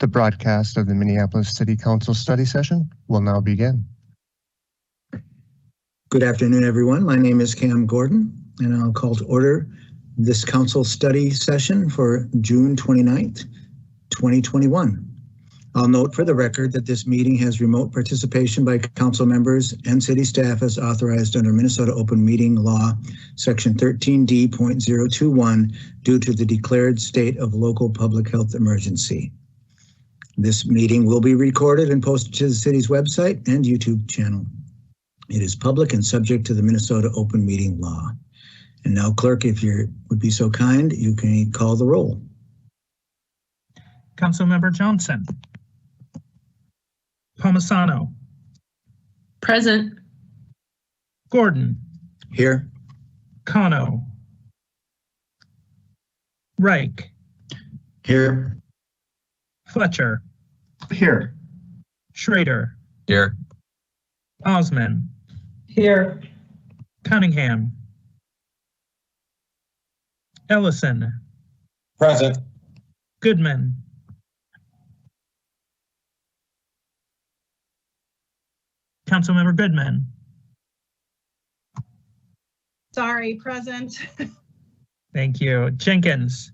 The broadcast of the Minneapolis City Council study session will now begin. Good afternoon, everyone. My name is Cam Gordon, and I'll call to order this council study session for June 29th, 2021. I'll note for the record that this meeting has remote participation by council members and city staff as authorized under Minnesota Open Meeting Law, Section 13D.021, due to the declared state of local public health emergency. This meeting will be recorded and posted to the city's website and YouTube channel. It is public and subject to the Minnesota Open Meeting Law. And now, clerk, if you would be so kind, you can call the roll. Councilmember Johnson. Palmisano. Present. Gordon. Here. Cano. Reich. Here. Fletcher. Here. Schrader. Here. Osman. Here. Cunningham. Ellison. Present. Goodman. Councilmember Goodman. Sorry, present. Thank you. Jenkins.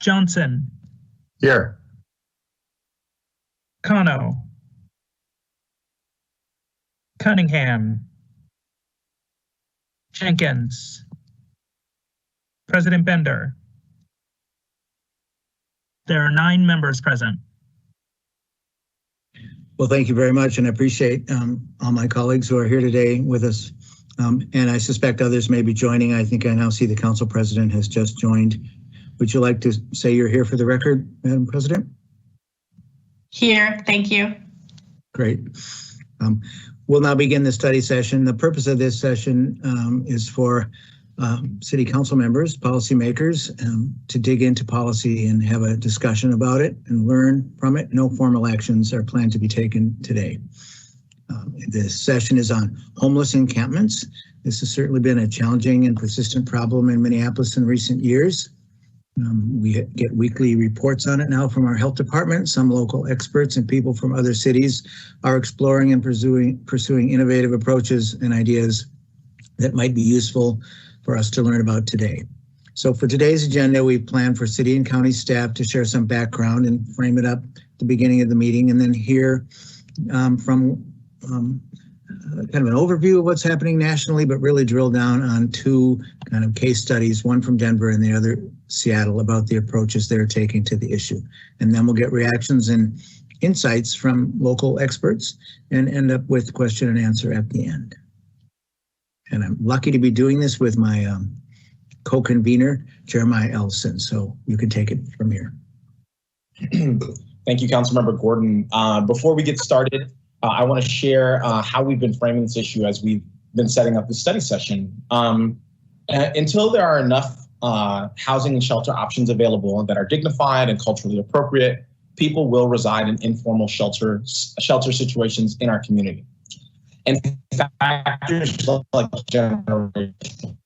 Johnson. Here. Cano. Cunningham. Jenkins. President Bender. There are 9 members present. Well, thank you very much, and I appreciate all my colleagues who are here today with us. And I suspect others may be joining. I think I now see the council president has just joined. Would you like to say you're here for the record, Madam President? Here, thank you. Great. We'll now begin the study session. The purpose of this session is for city council members, policymakers, to dig into policy and have a discussion about it and learn from it. No formal actions are planned to be taken today. This session is on homeless encampments. This has certainly been a challenging and persistent problem in Minneapolis in recent years. We get weekly reports on it now from our health department. Some local experts and people from other cities are exploring and pursuing innovative approaches and ideas that might be useful for us to learn about today. So for today's agenda, we plan for city and county staff to share some background and frame it up at the beginning of the meeting, and then hear from kind of an overview of what's happening nationally, but really drill down on 2 kind of case studies, one from Denver and the other Seattle, about the approaches they're taking to the issue. And then we'll get reactions and insights from local experts and end up with question and answer at the end. And I'm lucky to be doing this with my co-convener, Jeremiah Ellison. So you can take it from here. Thank you, Councilmember Gordon. Before we get started, I want to share how we've been framing this issue as we've been setting up the study session. Until there are enough housing and shelter options available that are dignified and culturally appropriate, people will reside in informal shelter situations in our community. And factors like generational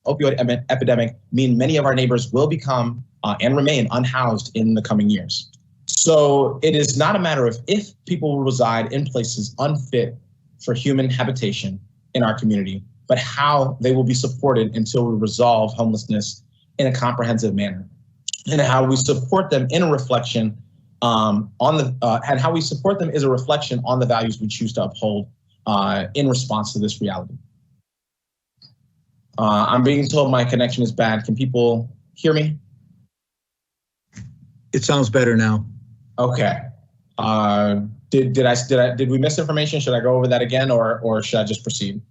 opioid epidemic mean many of our neighbors will become and remain unhoused in the coming years. So it is not a matter of if people will reside in places unfit for human habitation in our community, but how they will be supported until we resolve homelessness in a comprehensive manner, and how we support them in a reflection and how we support them is a reflection on the values we choose to uphold in response to this reality. I'm being told my connection is bad. Can people hear me? It sounds better now. Okay. Did we miss information? Should I go over that again, or should I just proceed?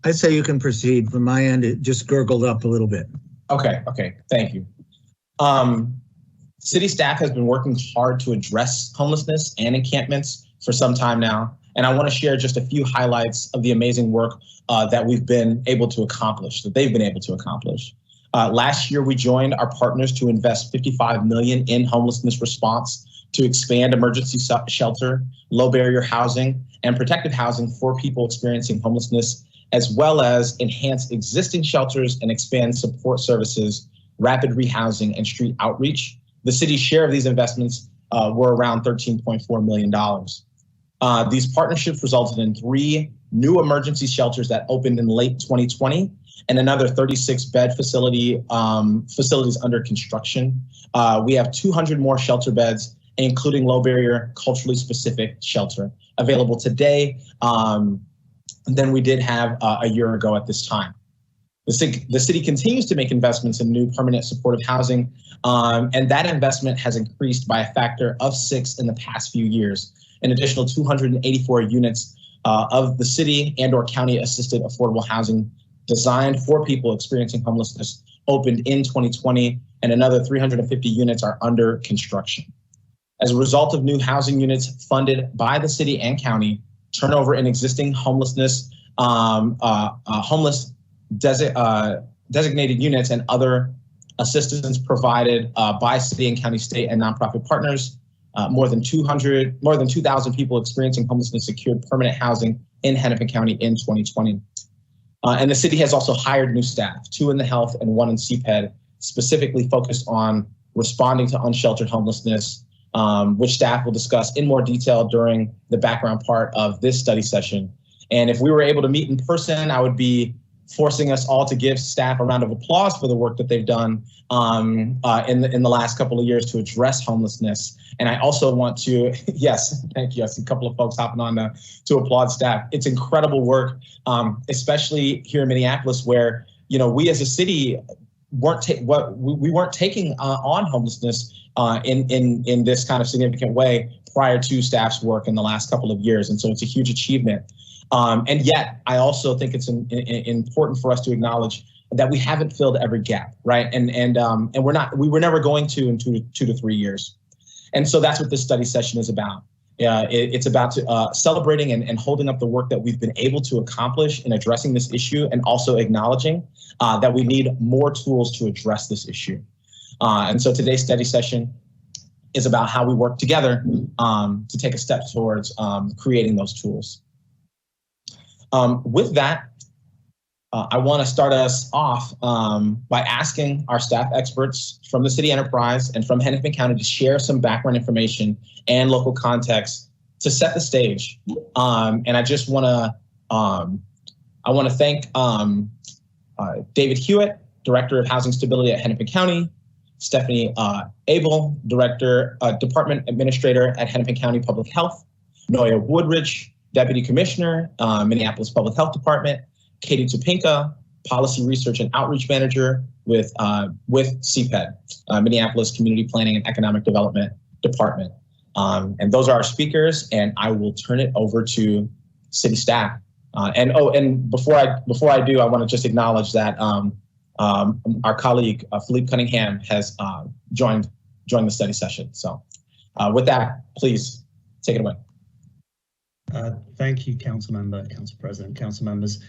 I'd say you can proceed. From my end, it just gurgled up a little bit. Okay, thank you. City staff has been working hard to address homelessness and encampments for some time now, and I want to share just a few highlights of the amazing work that we've been able to accomplish, that they've been able to accomplish. Last year, we joined our partners to invest $55 million in homelessness response to expand emergency shelter, low barrier housing, and protected housing for people experiencing homelessness, as well as enhance existing shelters and expand support services rapid rehousing, and street outreach. The city's share of these investments were around $13.4 million. These partnerships resulted in 3 new emergency shelters that opened in late 2020 and another 36-bed facilities under construction. We have 200 more shelter beds, including low barrier, culturally specific shelter available today than we did have a year ago at this time. The city continues to make investments in new permanent supportive housing, and that investment has increased by a factor of 6 in the past few years. An additional 284 units of the city and or county assisted affordable housing designed for people experiencing homelessness opened in 2020, and another 350 units are under construction. As a result of new housing units funded by the city and county, turnover in existing designated units and other assistance provided by city and county, state, and nonprofit partners, more than 2,000 people experiencing homelessness secured permanent housing in Hennepin County in 2020. And the city has also hired new staff, 2 in the health and 1 in CPED, specifically focused on responding to unsheltered homelessness, which staff will discuss in more detail during the background part of this study session. And if we were able to meet in person, I would be forcing us all to give staff a round of applause for the work that they've done in the last couple of years to address homelessness. And I also want to, yes, thank you. I see a couple of folks hopping on to applaud staff. It's incredible work, especially here in Minneapolis, where, you know, we as a city weren't taking on homelessness in this kind of significant way prior to staff's work in the last couple of years. And so it's a huge achievement. And yet, I also think it's important for us to acknowledge that we haven't filled every gap, right? And we were never going to in 2 to 3 years. And so that's what this study session is about. It's about celebrating and holding up the work that we've been able to accomplish in addressing this issue, and also acknowledging that we need more tools to address this issue. And so today's study session is about how we work together to take a step towards creating those tools. With that, I want to start us off by asking our staff experts from the city enterprise and from Hennepin County to share some background information and local context to set the stage. And I just want to thank David Hewitt, Director of Housing Stability at Hennepin County, Stephanie Abel, Department Administrator at Hennepin County Public Health, Noya Woodridge, Deputy Commissioner, Minneapolis Public Health Department, Katie Topinka, Policy Research and Outreach Manager with CPED, Minneapolis Community Planning and Economic Development Department. And those are our speakers, and I will turn it over to city staff. And before I do, I want to just acknowledge that our colleague Philippe Cunningham has joined the study session. So with that, please take it away. Thank you, Council Member, Council President, Council Members.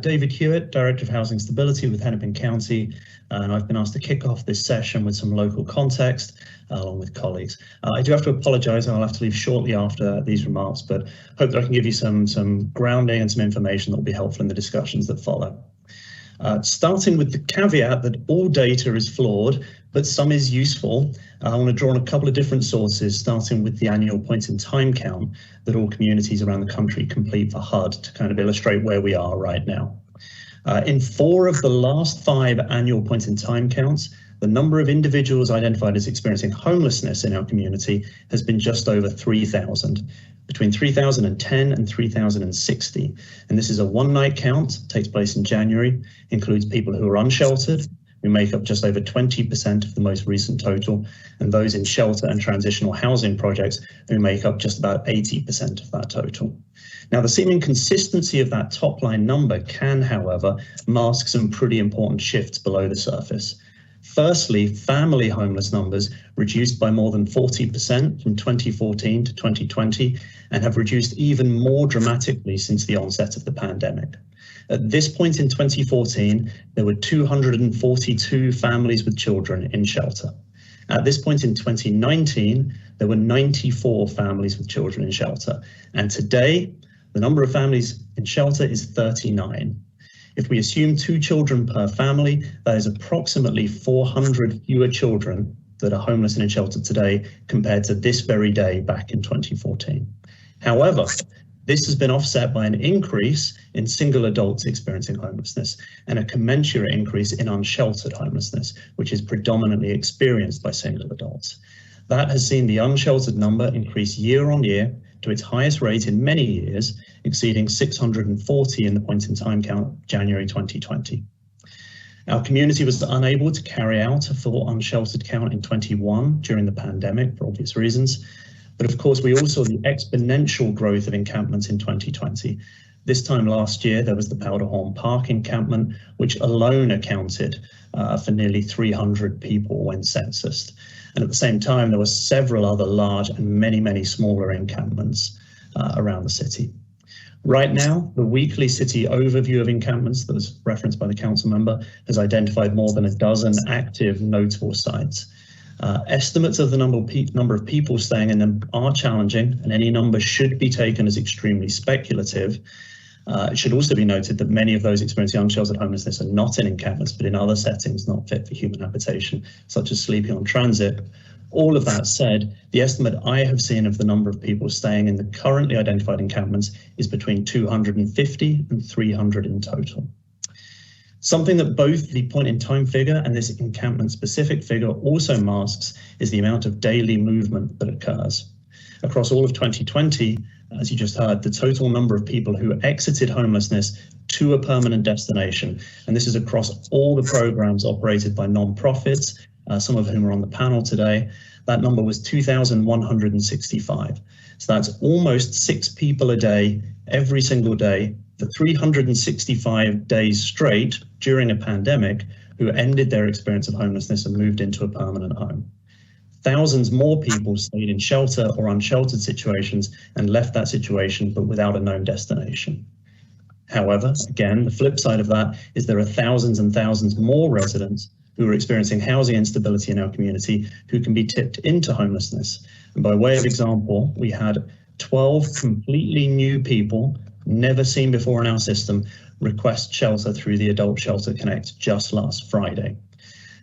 David Hewitt, Director of Housing Stability with Hennepin County, and I've been asked to kick off this session with some local context along with colleagues. I do have to apologise, and I'll have to leave shortly after these remarks, but hope that I can give you some grounding and some information that will be helpful in the discussions that follow. Starting with the caveat that all data is flawed, but some is useful, I want to draw on a couple of different sources, starting with the annual point-in-time count that all communities around the country complete for HUD to kind of illustrate where we are right now. In 4 of the last 5 annual point-in-time counts, the number of individuals identified as experiencing homelessness in our community has been just over 3,000, between 3,010 and 3,060. And this is a one-night count, takes place in January, includes people who are unsheltered, who make up just over 20% of the most recent total, and those in shelter and transitional housing projects who make up just about 80% of that total. Now, the seeming consistency of that top line number can, however, mask some pretty important shifts below the surface. Firstly, family homeless numbers reduced by more than 40% from 2014 to 2020 and have reduced even more dramatically since the onset of the pandemic. At this point in 2014, there were 242 families with children in shelter. At this point in 2019, there were 94 families with children in shelter. And today, the number of families in shelter is 39. If we assume 2 children per family, that is approximately 400 fewer children that are homeless and in shelter today compared to this very day back in 2014. However, this has been offset by an increase in single adults experiencing homelessness and a commensurate increase in unsheltered homelessness, which is predominantly experienced by single adults. That has seen the unsheltered number increase year on year to its highest rate in many years, exceeding 640 in the point in time count January 2020. Our community was unable to carry out a full unsheltered count in 21 during the pandemic for obvious reasons. But of course, we also saw the exponential growth of encampments in 2020. This time last year, there was the Powderhorn Park encampment, which alone accounted for nearly 300 people when censused. And at the same time, there were several other large and many smaller encampments around the city. Right now, the weekly city overview of encampments that was referenced by the council member has identified more than a dozen active notable sites. Estimates of the number of people staying in them are challenging, and any number should be taken as extremely speculative. It should also be noted that many of those experiencing unsheltered homelessness are not in encampments, but in other settings not fit for human habitation, such as sleeping on transit. All of that said, the estimate I have seen of the number of people staying in the currently identified encampments is between 250 and 300 in total. Something that both the point in time figure and this encampment specific figure also masks is the amount of daily movement that occurs. Across all of 2020, as you just heard, the total number of people who exited homelessness to a permanent destination, and this is across all the programs operated by non-profits, some of whom are on the panel today, that number was 2,165. So that's almost 6 people a day, every single day, for 365 days straight during a pandemic, who ended their experience of homelessness and moved into a permanent home. Thousands more people stayed in shelter or unsheltered situations and left that situation, but without a known destination. However, again, the flip side of that is there are thousands and thousands more residents who are experiencing housing instability in our community who can be tipped into homelessness. And by way of example, we had 12 completely new people, never seen before in our system, request shelter through the Adult Shelter Connect just last Friday.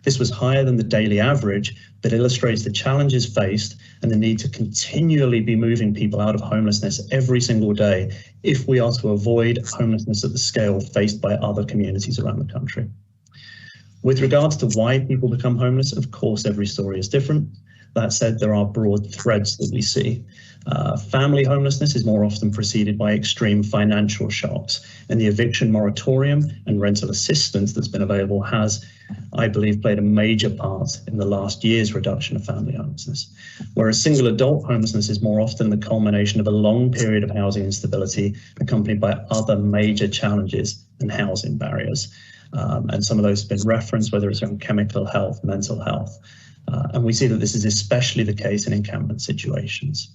This was higher than the daily average, but illustrates the challenges faced and the need to continually be moving people out of homelessness every single day if we are to avoid homelessness at the scale faced by other communities around the country. With regards to why people become homeless, of course, every story is different. That said, there are broad threads that we see. Family homelessness is more often preceded by extreme financial shocks, and the eviction moratorium and rental assistance that's been available has, I believe, played a major part in the last year's reduction of family homelessness. Whereas single adult homelessness is more often the culmination of a long period of housing instability accompanied by other major challenges and housing barriers. And some of those have been referenced, whether it's around chemical health, mental health. And we see that this is especially the case in encampment situations.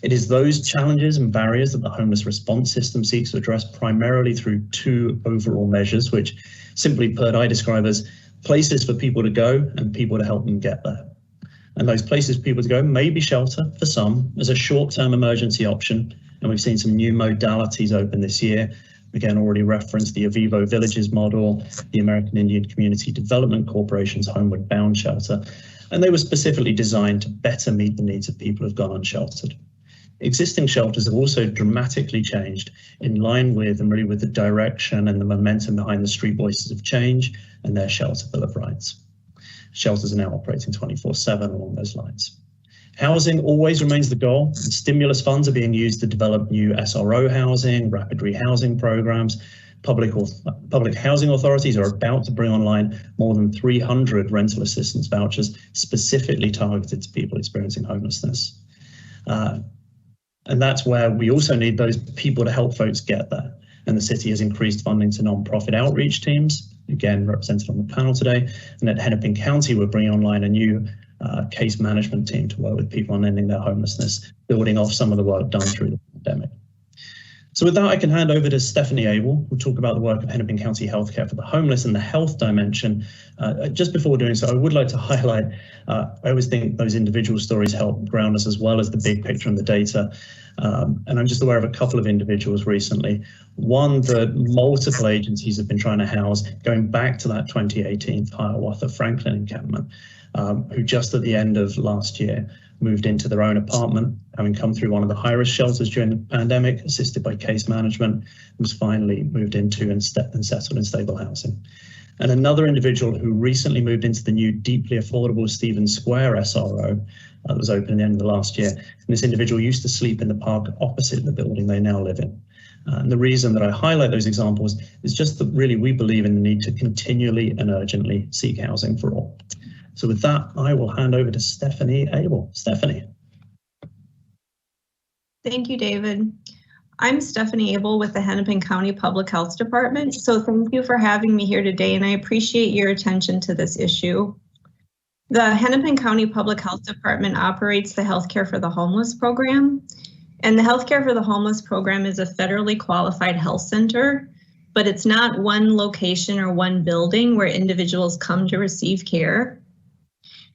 It is those challenges and barriers that the homeless response system seeks to address primarily through 2 overall measures, which simply put, I describe as places for people to go and people to help them get there. And those places for people to go may be shelter for some as a short-term emergency option. And we've seen some new modalities open this year. Again, already referenced the Avivo Villages model, the American Indian Community Development Corporation's Homeward Bound shelter, and they were specifically designed to better meet the needs of people who've gone unsheltered. Existing shelters have also dramatically changed in line with and really with the direction and the momentum behind the Street Voices of Change and their Shelter Bill of Rights. Shelters are now operating 24/7 along those lines. Housing always remains the goal, and stimulus funds are being used to develop new SRO housing, rapid rehousing programs. Public housing authorities are about to bring online more than 300 rental assistance vouchers specifically targeted to people experiencing homelessness. And that's where we also need those people to help folks get there. And the city has increased funding to non-profit outreach teams, again represented on the panel today. And at Hennepin County, we're bringing online a new case management team to work with people on ending their homelessness, building off some of the work done through the pandemic. So with that, I can hand over to Stephanie Abel, who'll talk about the work of Hennepin County Healthcare for the Homeless and the health dimension. Just before doing so, I would like to highlight, I always think those individual stories help ground us as well as the big picture and the data. And I'm just aware of a couple of individuals recently. One that multiple agencies have been trying to house, going back to that 2018 Hiawatha Franklin encampment, who just at the end of last year moved into their own apartment, having come through one of the high-risk shelters during the pandemic, assisted by case management, was finally moved into and settled in stable housing. And another individual who recently moved into the new deeply affordable Stevens Square SRO that was open at the end of the last year. And this individual used to sleep in the park opposite the building they now live in. And the reason that I highlight those examples is just that really we believe in the need to continually and urgently seek housing for all. So with that, I will hand over to Stephanie Abel. Stephanie. Thank you, David. I'm Stephanie Abel with the Hennepin County Public Health Department. So thank you for having me here today, and I appreciate your attention to this issue. The Hennepin County Public Health Department operates the Healthcare for the Homeless program. And the Healthcare for the Homeless program is a federally qualified health center, but it's not one location or one building where individuals come to receive care.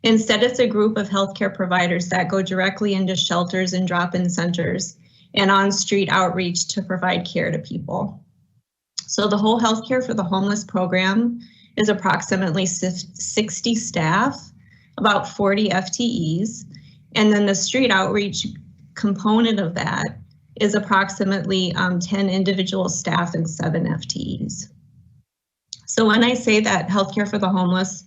Instead, it's a group of healthcare providers that go directly into shelters and drop-in centers and on-street outreach to provide care to people. So the whole Healthcare for the Homeless program is approximately 60 staff, about 40 FTEs, and then the street outreach component of that is approximately 10 individual staff and 7 FTEs. So when I say that Healthcare for the Homeless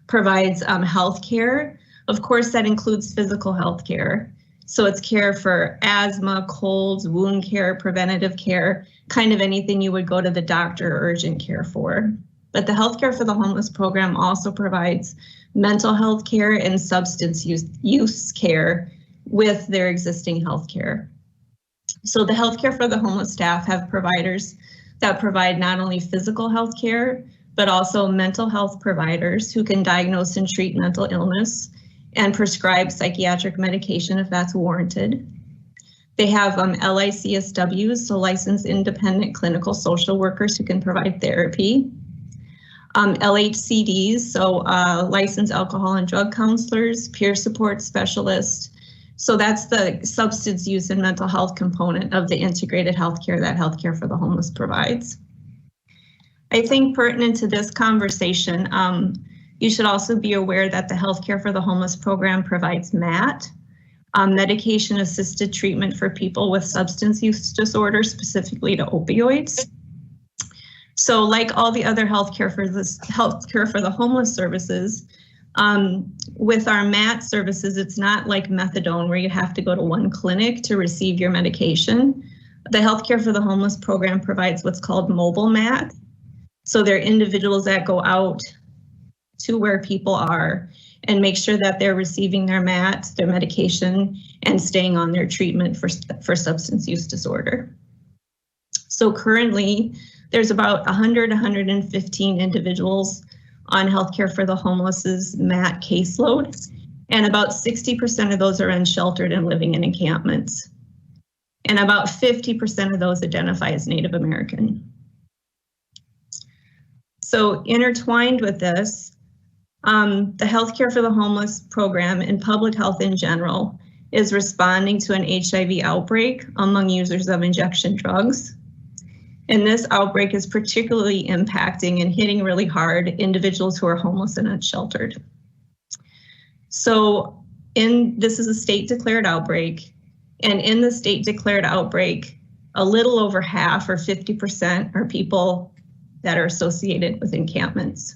provides health care, of course that includes physical health care. So it's care for asthma, colds, wound care, preventative care, kind of anything you would go to the doctor or urgent care for. But the Healthcare for the Homeless program also provides mental health care and substance use care with their existing health care. So the Healthcare for the Homeless staff have providers that provide not only physical health care, but also mental health providers who can diagnose and treat mental illness and prescribe psychiatric medication if that's warranted. They have LICSWs, so licensed independent clinical social workers who can provide therapy. LHCDs, so licensed alcohol and drug counselors, peer support specialists. So that's the substance use and mental health component of the integrated healthcare that Healthcare for the Homeless provides. I think pertinent to this conversation, you should also be aware that the Healthcare for the Homeless program provides MAT, medication-assisted treatment for people with substance use disorders, specifically to opioids. So like all the other Healthcare for the Homeless services, with our MAT services, it's not like methadone where you have to go to one clinic to receive your medication. The Healthcare for the Homeless program provides what's called mobile MAT. So they're individuals that go out to where people are and make sure that they're receiving their MAT, their medication, and staying on their treatment for substance use disorder. So currently, there's about 115 individuals on Healthcare for the Homeless's MAT caseload, and about 60% of those are unsheltered and living in encampments. And about 50% of those identify as Native American. So intertwined with this, the Healthcare for the Homeless program and public health in general is responding to an HIV outbreak among users of injection drugs. And this outbreak is particularly impacting and hitting really hard individuals who are homeless and unsheltered. So this is a state declared outbreak, and in the state declared outbreak, a little over half or 50% are people that are associated with encampments.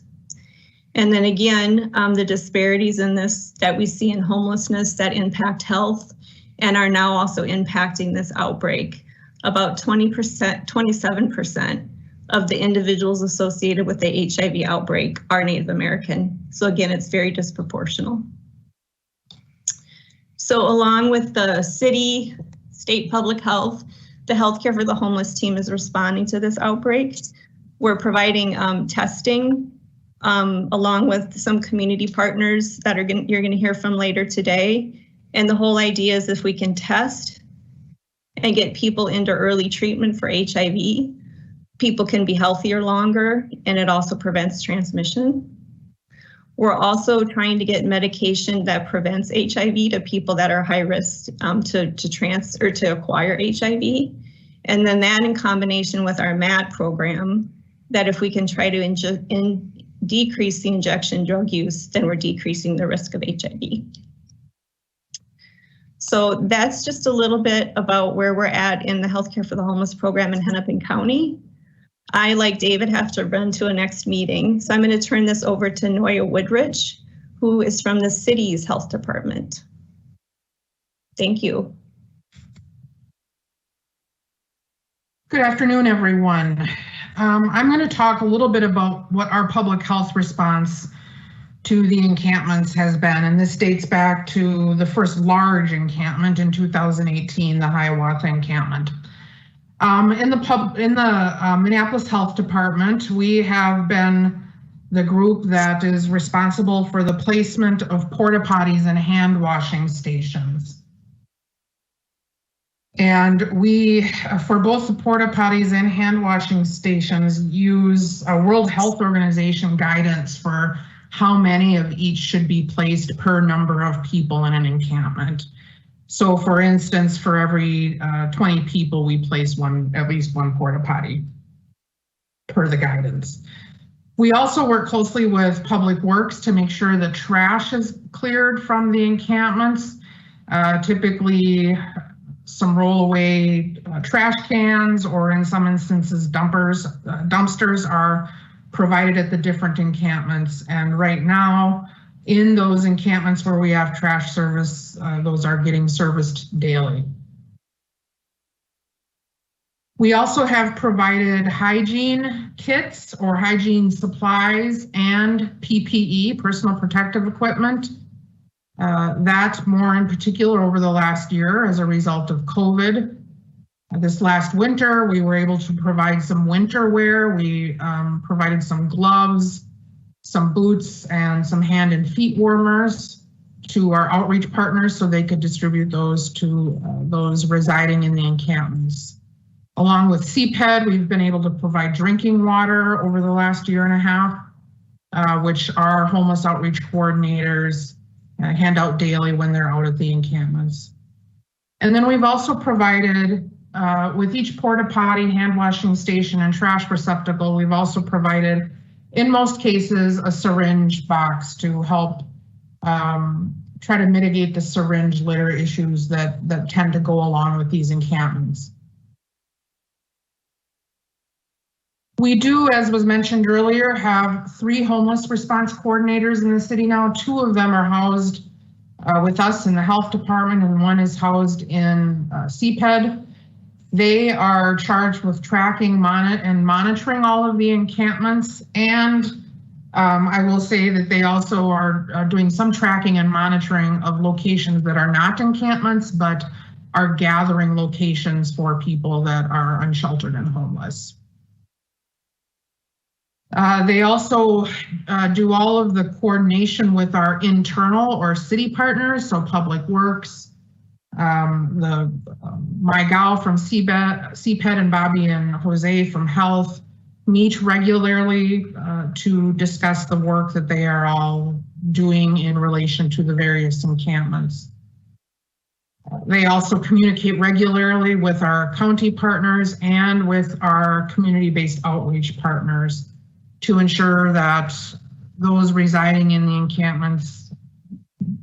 And then again, the disparities in this that we see in homelessness that impact health and are now also impacting this outbreak. About 27% of the individuals associated with the HIV outbreak are Native American. So again, it's very disproportional. So along with the city, state public health, the Healthcare for the Homeless team is responding to this outbreak. We're providing testing along with some community partners that you're going to hear from later today. And the whole idea is if we can test and get people into early treatment for HIV, people can be healthier longer, and it also prevents transmission. We're also trying to get medication that prevents HIV to people that are high risk to acquire HIV. And then that in combination with our MAT program, that if we can try to decrease the injection drug use, then we're decreasing the risk of HIV. So that's just a little bit about where we're at in the Healthcare for the Homeless program in Hennepin County. I, like David, have to run to a next meeting. So I'm going to turn this over to Noya Woodrich, who is from the city's health department. Thank you. Good afternoon, everyone. I'm going to talk a little bit about what our public health response to the encampments has been, and this dates back to the first large encampment in 2018, the Hiawatha encampment. In the Minneapolis Health Department, we have been the group that is responsible for the placement of porta potties and hand washing stations. And we, for both the porta potties and hand washing stations, use a World Health Organization guidance for how many of each should be placed per number of people in an encampment. So for instance, for every 20 people, we place at least one porta potty per the guidance. We also work closely with Public Works to make sure the trash is cleared from the encampments. Typically, some rollaway trash cans, or in some instances, dumpsters are provided at the different encampments. And right now, in those encampments where we have trash service, those are getting serviced daily. We also have provided hygiene kits or hygiene supplies and PPE, personal protective equipment. That more in particular over the last year as a result of COVID. This last winter, we were able to provide some winter wear. We provided some gloves, some boots, and some hand and feet warmers to our outreach partners so they could distribute those to those residing in the encampments. Along with CPED, we've been able to provide drinking water over the last year and a half, which our homeless outreach coordinators hand out daily when they're out at the encampments. And then we've also provided, with each porta potty, hand washing station, and trash receptacle, we've also provided, in most cases, a syringe box to help try to mitigate the syringe litter issues that tend to go along with these encampments. We do, as was mentioned earlier, have 3 homeless response coordinators in the city now. 2 of them are housed with us in the health department, and 1 is housed in CPED. They are charged with tracking and monitoring all of the encampments, and I will say that they also are doing some tracking and monitoring of locations that are not encampments, but are gathering locations for people that are unsheltered and homeless. They also do all of the coordination with our internal or city partners, so Public Works, my gal from CPED and Bobby and Jose from Health meet regularly to discuss the work that they are all doing in relation to the various encampments. They also communicate regularly with our county partners and with our community-based outreach partners to ensure that those residing in the encampments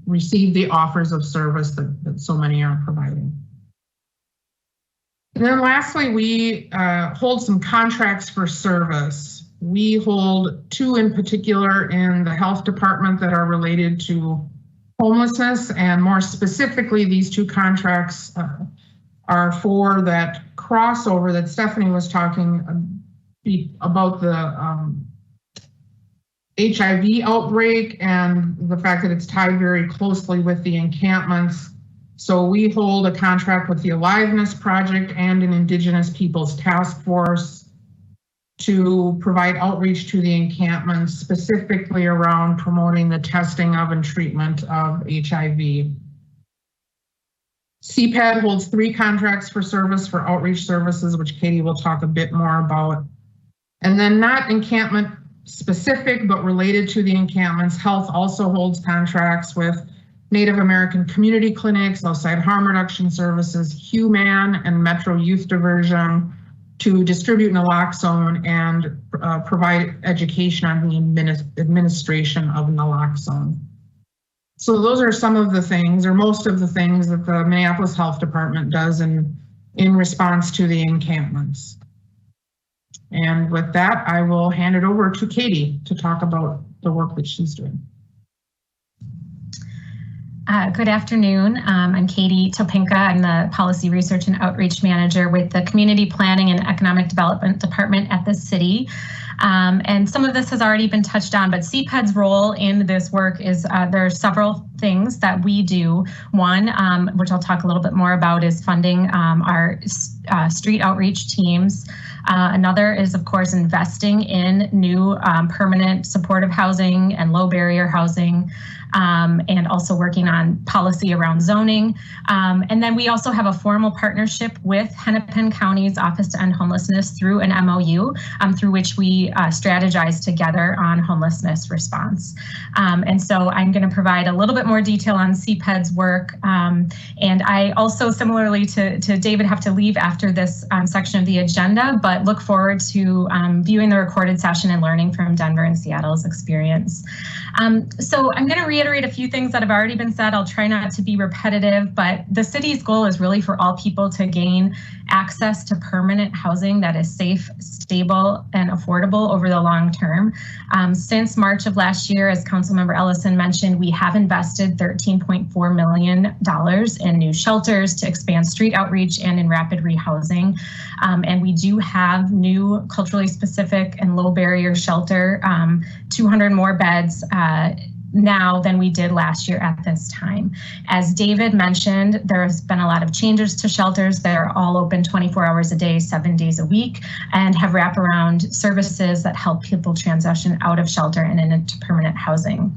receive the offers of service that so many are providing. And then lastly, we hold some contracts for service. We hold 2 in particular in the health department that are related to homelessness, and more specifically, these 2 contracts are for that crossover that Stephanie was talking about, the HIV outbreak and the fact that it's tied very closely with the encampments. So we hold a contract with the Aliveness Project and an Indigenous Peoples Task Force to provide outreach to the encampments, specifically around promoting the testing of and treatment of HIV. CPAD holds 3 contracts for service for outreach services, which Katie will talk a bit more about. And then not encampment specific, but related to the encampments, Health also holds contracts with Native American community clinics, outside harm reduction services, Human, and Metro Youth Diversion to distribute naloxone and provide education on the administration of naloxone. So those are some of the things, or most of the things, that the Minneapolis Health Department does in response to the encampments. And with that, I will hand it over to Katie to talk about the work that she's doing. Good afternoon. I'm Katie Topinka. I'm the Policy Research and Outreach Manager with the Community Planning and Economic Development Department at the city. And some of this has already been touched on, but CPED's role in this work is there are several things that we do. One, which I'll talk a little bit more about, is funding our street outreach teams. Another is, of course, investing in new permanent supportive housing and low barrier housing, and also working on policy around zoning. And then we also have a formal partnership with Hennepin County's Office to End Homelessness through an MOU, through which we strategize together on homelessness response. And so I'm going to provide a little bit more detail on CPED's work. And I also, similarly to David, have to leave after this section of the agenda, but look forward to viewing the recorded session and learning from Denver and Seattle's experience. So I'm going to reiterate a few things that have already been said. I'll try not to be repetitive, but the city's goal is really for all people to gain access to permanent housing that is safe, stable, and affordable over the long term. Since March of last year, as Councilmember Ellison mentioned, we have invested $13.4 million in new shelters to expand street outreach and in rapid rehousing. And we do have new culturally specific and low barrier shelter, 200 more beds now than we did last year at this time. As David mentioned, there's been a lot of changes to shelters that are all open 24 hours a day, 7 days a week, and have wraparound services that help people transition out of shelter and into permanent housing.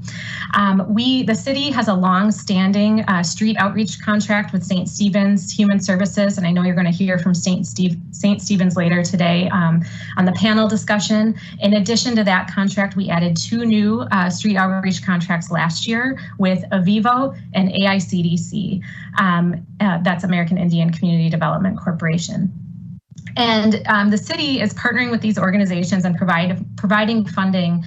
The city has a long-standing street outreach contract with St. Stephen's Human Services, and I know you're going to hear from St. Stephen's later today on the panel discussion. In addition to that contract, we added 2 new street outreach contracts last year with Avivo and AICDC. That's American Indian Community Development Corporation. And the city is partnering with these organizations and providing funding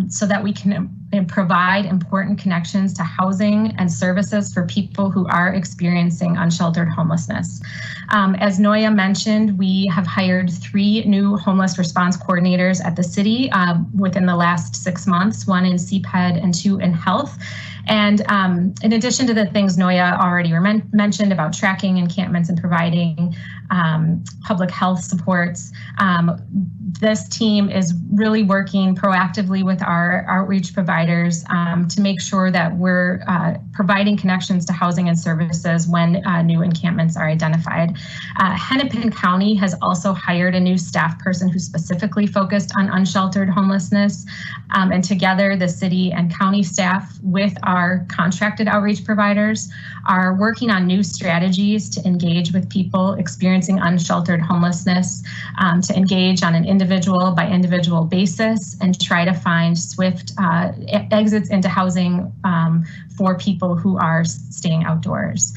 so that we can provide important connections to housing and services for people who are experiencing unsheltered homelessness. As Noya mentioned, we have hired 3 new homeless response coordinators at the city within the last 6 months, 1 in CPED and 2 in health. And in addition to the things Noya already mentioned about tracking encampments and providing public health supports, this team is really working proactively with our outreach providers to make sure that we're providing connections to housing and services when new encampments are identified. Hennepin County has also hired a new staff person who's specifically focused on unsheltered homelessness. And together, the city and county staff with our contracted outreach providers are working on new strategies to engage with people experiencing unsheltered homelessness, to engage on an individual by individual basis and try to find swift exits into housing for people who are staying outdoors.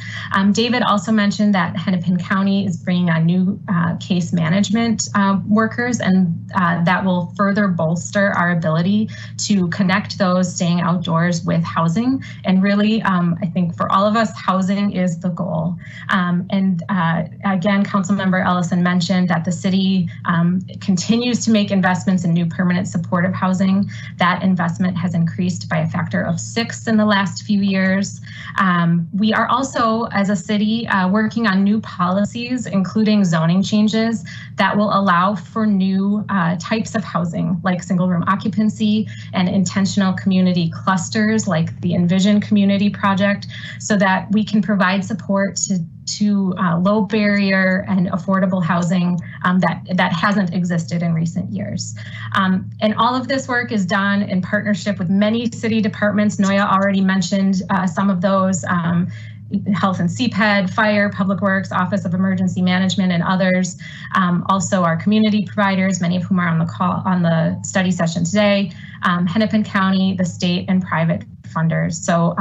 David also mentioned that Hennepin County is bringing on new case management workers, and that will further bolster our ability to connect those staying outdoors with housing. And really, I think for all of us, housing is the goal. And again, Councilmember Ellison mentioned that the city continues to make investments in new permanent supportive housing. That investment has increased by a factor of 6 in the last few years. We are also, as a city, working on new policies, including zoning changes that will allow for new types of housing, like single room occupancy and intentional community clusters, like the Envision Community Project, so that we can provide support to low barrier and affordable housing that hasn't existed in recent years. And all of this work is done in partnership with many city departments. Noya already mentioned some of those. Health and CPED, Fire, Public Works, Office of Emergency Management, and others. Also our community providers, many of whom are on the call on the study session today, Hennepin County, the state, and private funders. So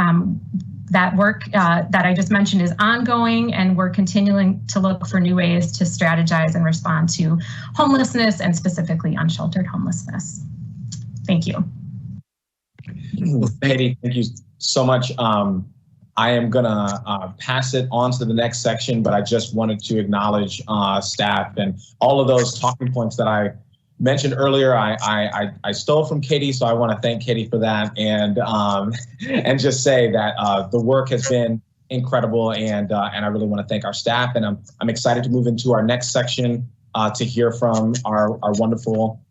that work that I just mentioned is ongoing, and we're continuing to look for new ways to strategize and respond to homelessness, and specifically unsheltered homelessness. Thank you. Well, Katie, thank you so much. I am gonna pass it on to the next section, but I just wanted to acknowledge staff and all of those talking points that I mentioned earlier. I stole from Katie, so I want to thank Katie for that, and just say that the work has been incredible, and I really want to thank our staff, and I'm excited to move into our next section to hear from our wonderful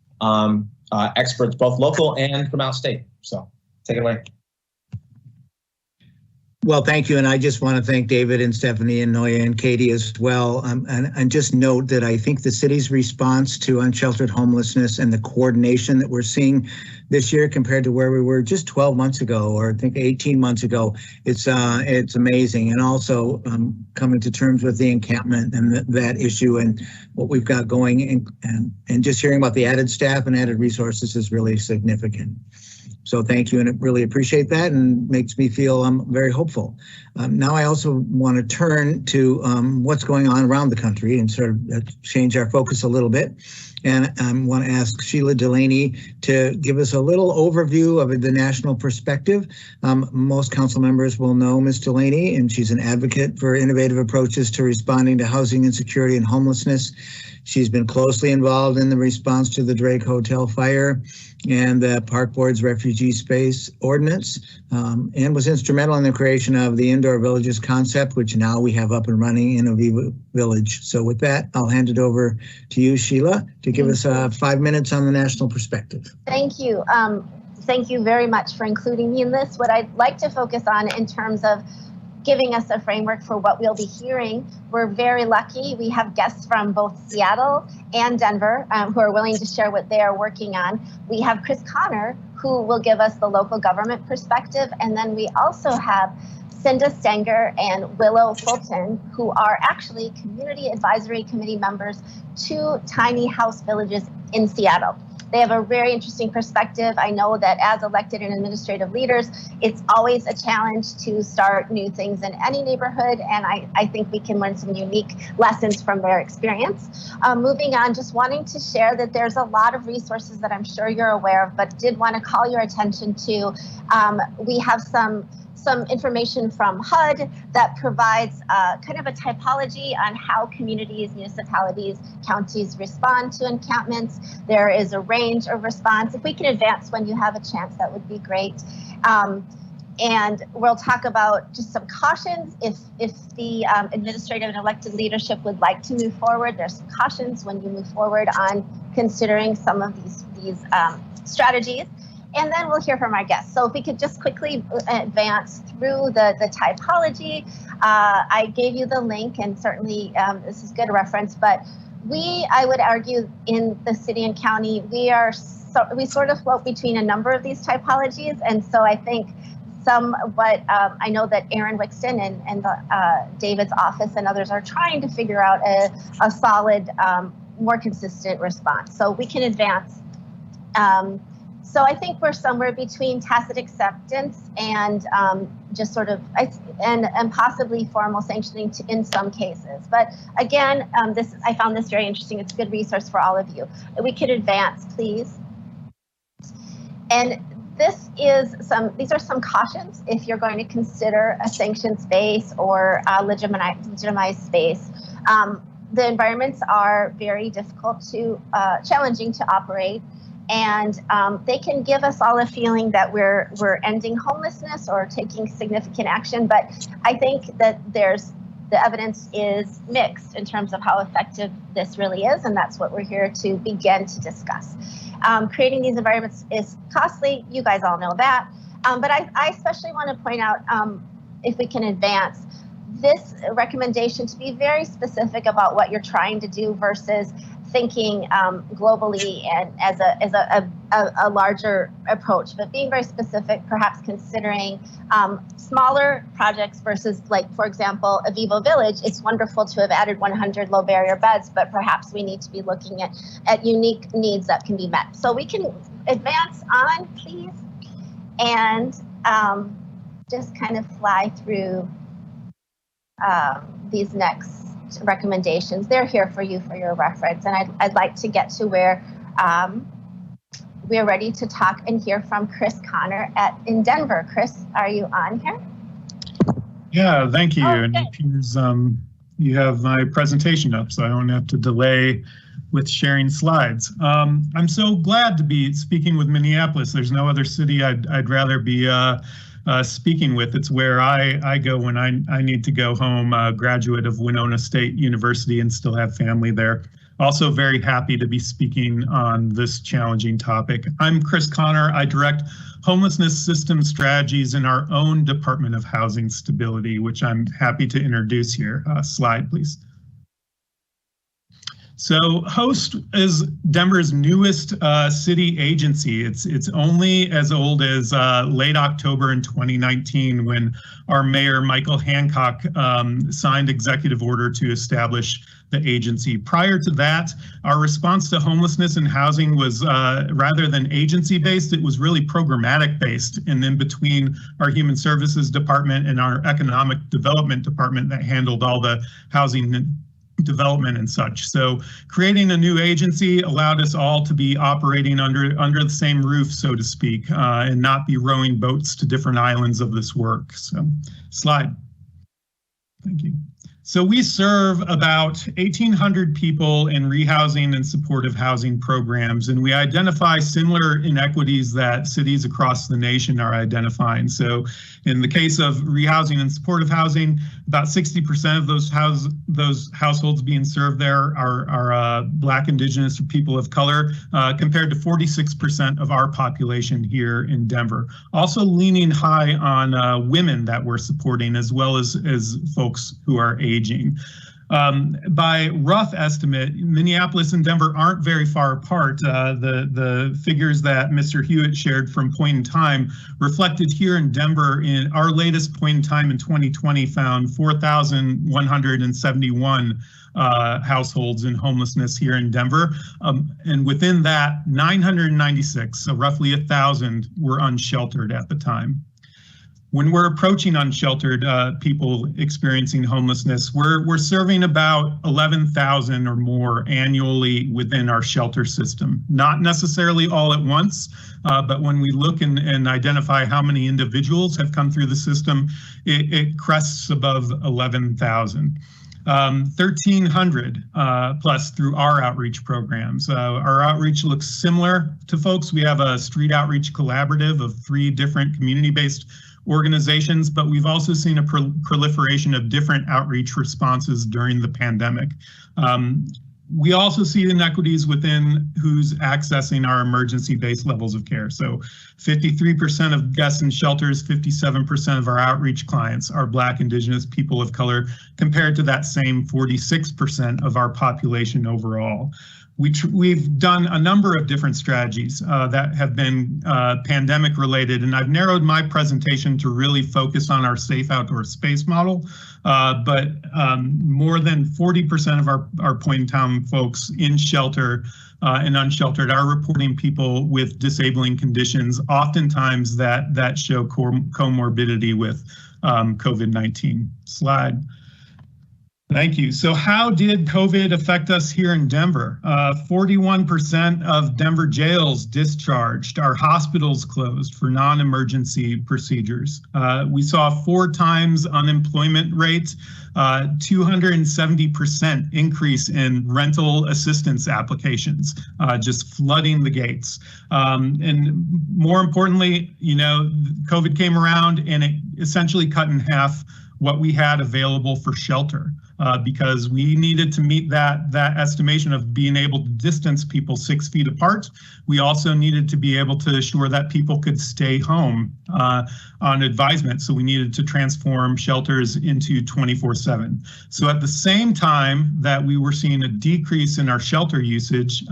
experts, both local and from out state. So take it away. Well, thank you. And I just want to thank David and Stephanie and Noya and Katie as well. And just note that I think the city's response to unsheltered homelessness and the coordination that we're seeing this year compared to where we were just 12 months ago, or I think 18 months ago, it's amazing. And also coming to terms with the encampment and that issue and what we've got going, and just hearing about the added staff and added resources is really significant. So thank you, and I really appreciate that, and makes me feel very hopeful. Now I also want to turn to what's going on around the country and sort of change our focus a little bit. And I want to ask Sheila Delaney to give us a little overview of the national perspective. Most council members will know Ms. Delaney, and she's an advocate for innovative approaches to responding to housing insecurity and homelessness. She's been closely involved in the response to the Drake Hotel fire and the Park Board's refugee space ordinance, and was instrumental in the creation of the Indoor Villages concept, which now we have up and running in Aviva Village. So with that, I'll hand it over to you, Sheila, to give us 5 minutes on the national perspective. Thank you. Thank you very much for including me in this. What I'd like to focus on in terms of giving us a framework for what we'll be hearing. We're very lucky. We have guests from both Seattle and Denver who are willing to share what they are working on. We have Chris Connor, who will give us the local government perspective. And then we also have Cinda Stenger and Willow Fulton, who are actually Community Advisory Committee members to Tiny House Villages in Seattle. They have a very interesting perspective. I know that as elected and administrative leaders, it's always a challenge to start new things in any neighborhood, and I think we can learn some unique lessons from their experience. Moving on, just wanting to share that there's a lot of resources that I'm sure you're aware of, but did want to call your attention to. We have some information from HUD that provides kind of a typology on how communities, municipalities, counties respond to encampments. There is a range of response. If we can advance when you have a chance, that would be great. And we'll talk about just some cautions if the administrative and elected leadership would like to move forward. There's some cautions when you move forward on considering some of these strategies. And then we'll hear from our guests. So if we could just quickly advance through the typology. I gave you the link, and certainly this is good reference, but I would argue in the city and county, we sort of float between a number of these typologies. And so I think I know that Aaron Wixton and David's office and others are trying to figure out a solid, more consistent response. So we can advance. So I think we're somewhere between tacit acceptance and just sort of, and possibly formal sanctioning in some cases. But again, I found this very interesting. It's a good resource for all of you. We could advance, please. And these are some cautions if you're going to consider a sanctioned space or a legitimized space. The environments are very difficult challenging to operate. And they can give us all a feeling that we're ending homelessness or taking significant action. But I think that the evidence is mixed in terms of how effective this really is. And that's what we're here to begin to discuss. Creating these environments is costly. You guys all know that. But I especially want to point out, if we can advance, this recommendation to be very specific about what you're trying to do versus thinking globally and as a larger approach, but being very specific, perhaps considering smaller projects versus, like, for example, Avivo Village. It's wonderful to have added 100 low barrier beds, but perhaps we need to be looking at unique needs that can be met. So we can advance on, please, and just kind of fly through these next recommendations. They're here for you for your reference, and I'd like to get to where we're ready to talk and hear from Chris Connor in Denver. Chris, are you on here? Yeah, thank you. Okay. And it appears you have my presentation up, so I don't have to delay with sharing slides. I'm so glad to be speaking with Minneapolis. There's no other city I'd rather be speaking with. It's where I go when I need to go home, graduate of Winona State University and still have family there. Also very happy to be speaking on this challenging topic. I'm Chris Connor. I direct homelessness system strategies in our own Department of Housing Stability, which I'm happy to introduce here. Slide, please. So HOST is Denver's newest city agency. It's only as old as late October in 2019 when our mayor, Michael Hancock, signed executive order to establish the agency. Prior to that, our response to homelessness and housing was rather than agency-based, it was really programmatic-based, and in between our Human Services Department and our Economic Development Department that handled all the housing development and such. So creating a new agency allowed us all to be operating under the same roof, so to speak, and not be rowing boats to different islands of this work. So slide. Thank you. So we serve about 1,800 people in rehousing and supportive housing programs, and we identify similar inequities that cities across the nation are identifying. So in the case of rehousing and supportive housing, about 60% of those households being served there are Black, Indigenous, or people of color, compared to 46% of our population here in Denver. Also leaning high on women that we're supporting, as well as folks who are aging. By rough estimate, Minneapolis and Denver aren't very far apart. The figures that Mr. Hewitt shared from point in time reflected here in Denver. In our latest point in time in 2020 found 4,171 households in homelessness here in Denver. And within that, 996, so roughly 1,000, were unsheltered at the time. When we're approaching unsheltered people experiencing homelessness, we're serving about 11,000 or more annually within our shelter system. Not necessarily all at once, but when we look and identify how many individuals have come through the system, it crests above 11,000. 1,300 plus through our outreach programs. Our outreach looks similar to folks. We have a street outreach collaborative of 3 different community-based organizations, but we've also seen a proliferation of different outreach responses during the pandemic. We also see inequities within who's accessing our emergency-based levels of care. So 53% of guests in shelters, 57% of our outreach clients are Black, Indigenous, people of color, compared to that same 46% of our population overall. We've done a number of different strategies that have been pandemic related, and I've narrowed my presentation to really focus on our safe outdoor space model. But more than 40% of our point in time folks in shelter and unsheltered are reporting people with disabling conditions, oftentimes that show comorbidity with COVID-19. Slide. Thank you. So how did COVID affect us here in Denver? 41% of Denver jails discharged. Our hospitals closed for non-emergency procedures. We saw 4 times unemployment rate, 270% increase in rental assistance applications, just flooding the gates. And more importantly, you know, COVID came around and it essentially cut in half what we had available for shelter, because we needed to meet that estimation of being able to distance people 6 feet apart. We also needed to be able to assure that people could stay home on advisement. So we needed to transform shelters into 24/7. So at the same time that we were seeing a decrease in our shelter usage,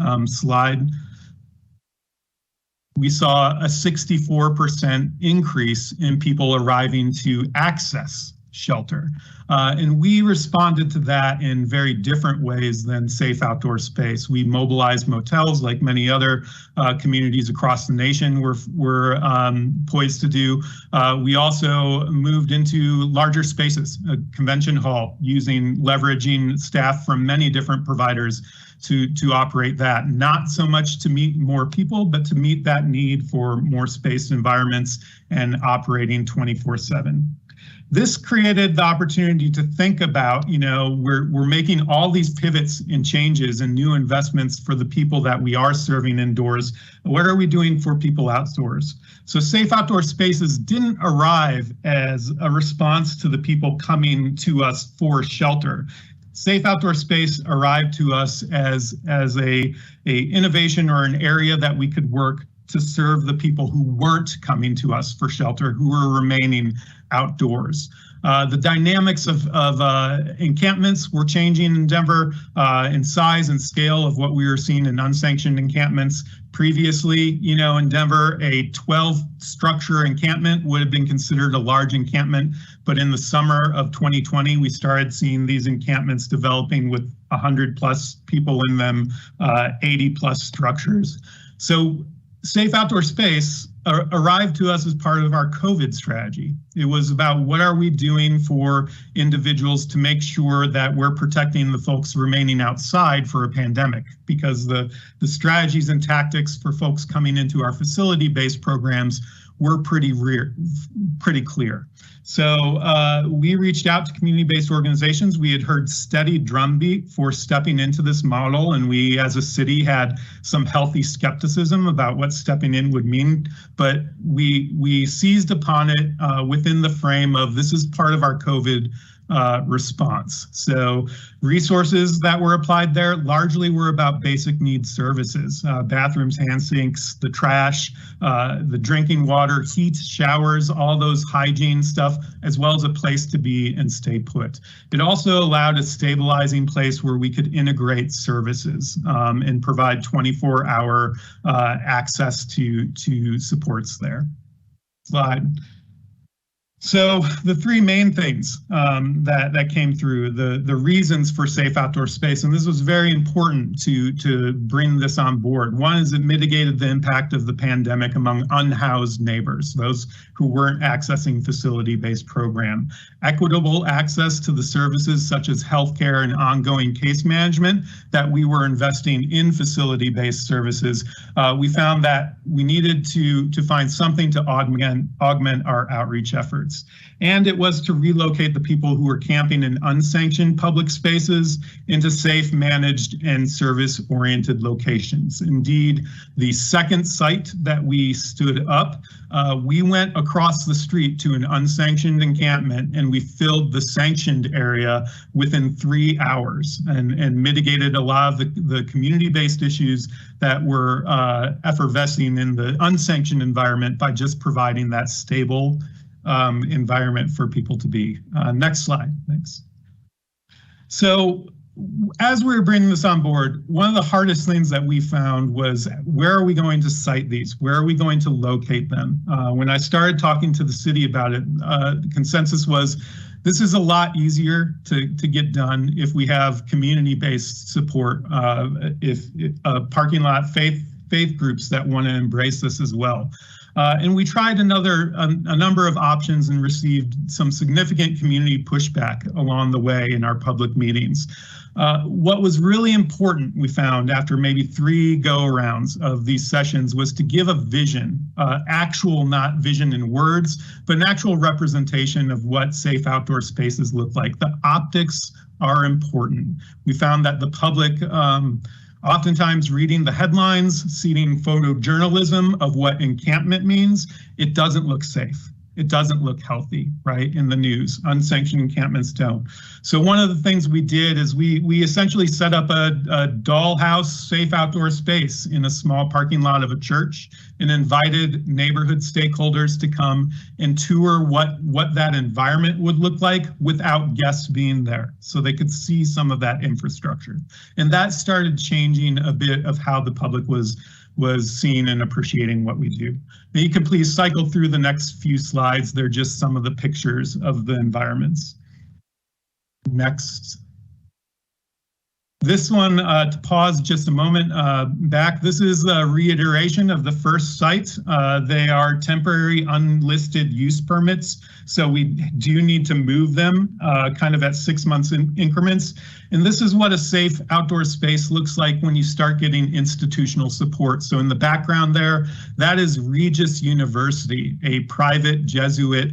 we saw a 64% increase in people arriving to access shelter. And we responded to that in very different ways than Safe Outdoor Space. We mobilized motels like many other communities across the nation were poised to do. We also moved into larger spaces, a convention hall, leveraging staff from many different providers to operate that, not so much to meet more people, but to meet that need for more spaced environments and operating 24/7. This created the opportunity to think about, we're making all these pivots and changes and new investments for the people that we are serving indoors. What are we doing for people outdoors? So Safe Outdoor Spaces didn't arrive as a response to the people coming to us for shelter. Safe Outdoor Space arrived to us as a innovation or an area that we could work to serve the people who weren't coming to us for shelter, who were remaining outdoors. The dynamics of encampments were changing in Denver in size and scale of what we were seeing in unsanctioned encampments. Previously, in Denver, a 12-structure encampment would have been considered a large encampment, but in the summer of 2020, we started seeing these encampments developing with 100+ people in them, 80+ structures. So Safe Outdoor Space arrived to us as part of our COVID strategy. It was about what are we doing for individuals to make sure that we're protecting the folks remaining outside for a pandemic, because the strategies and tactics for folks coming into our facility-based programs were pretty clear. So we reached out to community-based organizations. We had heard steady drumbeat for stepping into this model, and we as a city had some healthy skepticism about what stepping in would mean, but we seized upon it within the frame of this is part of our COVID response. So resources that were applied there largely were about basic needs services, bathrooms, hand sinks, the trash, the drinking water, heat, showers, all those hygiene stuff, as well as a place to be and stay put. It also allowed a stabilizing place where we could integrate services and provide 24-hour access to supports there. Slide. So the three main things that came through, the reasons for Safe Outdoor Space, and this was very important to bring this on board. One is it mitigated the impact of the pandemic among unhoused neighbors, those who weren't accessing facility-based program. Equitable access to the services such as healthcare and ongoing case management that we were investing in facility-based services. We found that we needed to find something to augment our outreach efforts. And it was to relocate the people who were camping in unsanctioned public spaces into safe, managed, and service-oriented locations. Indeed, the second site that we stood up, we went across the street to an unsanctioned encampment and we filled the sanctioned area within 3 hours and mitigated a lot of the community-based issues that were effervescing in the unsanctioned environment by just providing that stable environment for people to be. Next slide, thanks. So as we were bringing this on board, one of the hardest things that we found was where are we going to site these? Where are we going to locate them? When I started talking to the city about it, the consensus was this is a lot easier to get done if we have community-based support, if parking lot faith groups that want to embrace this as well. And we tried a number of options and received some significant community pushback along the way in our public meetings. What was really important, we found after maybe 3 go-arounds of these sessions, was to give a vision, actual, not vision in words, but an actual representation of what safe outdoor spaces look like. The optics are important. We found that the public, oftentimes reading the headlines, seeing photojournalism of what encampment means, it doesn't look safe. it doesn't look healthy, right? In the news, unsanctioned encampments don't. So one of the things we did is we essentially set up a dollhouse safe outdoor space in a small parking lot of a church and invited neighborhood stakeholders to come and tour what that environment would look like without guests being there, so they could see some of that infrastructure. And that started changing a bit of how the public was seeing and appreciating what we do. And you can please cycle through the next few slides. They're just some of the pictures of the environments. Next. This one, to pause just a moment back, this is a reiteration of the first site. They are temporary unlisted use permits, so we do need to move them kind of at 6 months in increments. And this is what a safe outdoor space looks like when you start getting institutional support. So in the background there, that is Regis University, a private Jesuit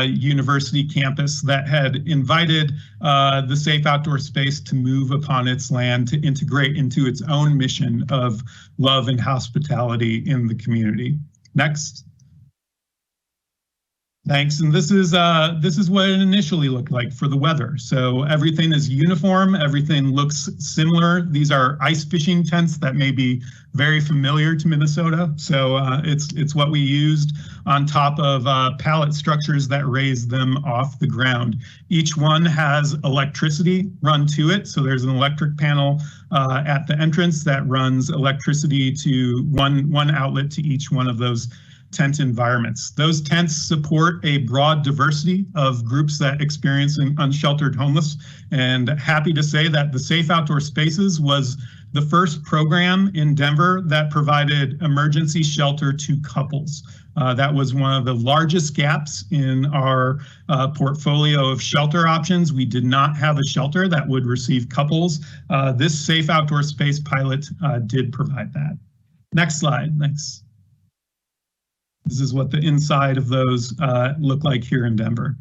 university campus that had invited the safe outdoor space to move upon its land to integrate into its own mission of love and hospitality in the community. Next. Thanks. And this is what it initially looked like for the weather. So everything is uniform. Everything looks similar. These are ice fishing tents that may be very familiar to Minnesota. So it's what we used on top of pallet structures that raise them off the ground. Each one has electricity run to it. So there's an electric panel at the entrance that runs electricity to one outlet to each one of those tent environments. Those tents support a broad diversity of groups that experience unsheltered homeless, and happy to say that the Safe Outdoor Spaces was the first program in Denver that provided emergency shelter to couples. That was one of the largest gaps in our portfolio of shelter options. We did not have a shelter that would receive couples. This Safe Outdoor Space pilot did provide that. Next slide, thanks. This is what the inside of those look like here in Denver.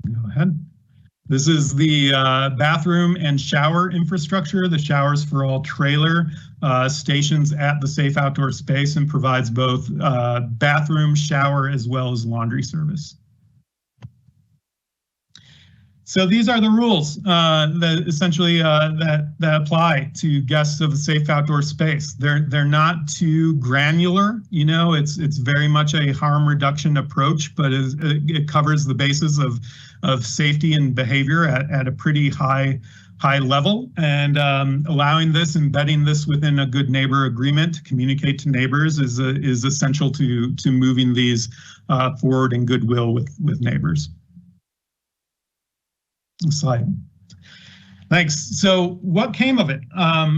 Go ahead. This is the bathroom and shower infrastructure. The Showers for All trailer stations at the Safe Outdoor Space and provides both bathroom, shower, as well as laundry service. So these are the rules that essentially that apply to guests of a safe outdoor space. They're not too granular, you know. It's very much a harm reduction approach, but it covers the basis of safety and behavior at a pretty high level, and allowing this, embedding this within a good neighbor agreement to communicate to neighbors is essential to moving these forward in goodwill with neighbors. Slide. Thanks. So what came of it?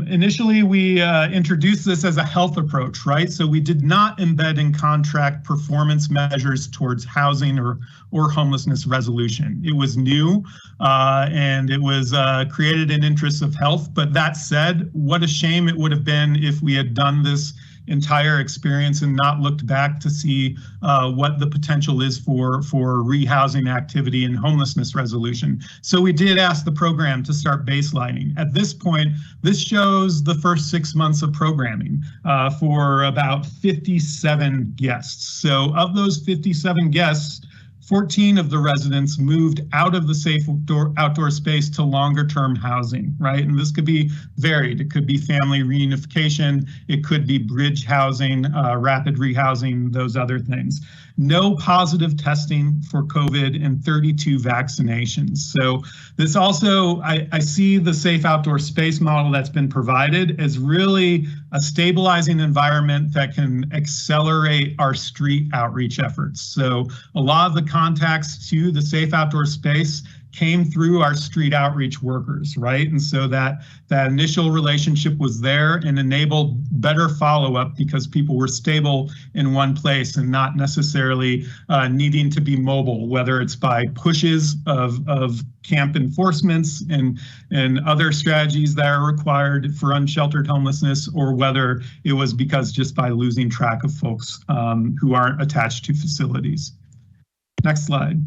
Initially, we introduced this as a health approach, right? So we did not embed in contract performance measures towards housing or homelessness resolution. It was new and it was created in interests of health. But that said, what a shame it would have been if we had done this entire experience and not looked back to see what the potential is for rehousing activity and homelessness resolution. So we did ask the program to start baselining. At this point, this shows the first 6 months of programming for about 57 guests. So of those 57 guests, 14 of the residents moved out of the safe outdoor space to longer term housing, right? And this could be varied. It could be family reunification. It could be bridge housing, rapid rehousing, those other things. No positive testing for COVID and 32 vaccinations. So this also, I see the safe outdoor space model that's been provided as really a stabilizing environment that can accelerate our street outreach efforts. So a lot of the contacts to the safe outdoor space came through our street outreach workers, right? And so that initial relationship was there and enabled better follow-up because people were stable in one place and not necessarily needing to be mobile, whether it's by pushes of camp enforcements and other strategies that are required for unsheltered homelessness, or whether it was because just by losing track of folks who aren't attached to facilities. Next slide.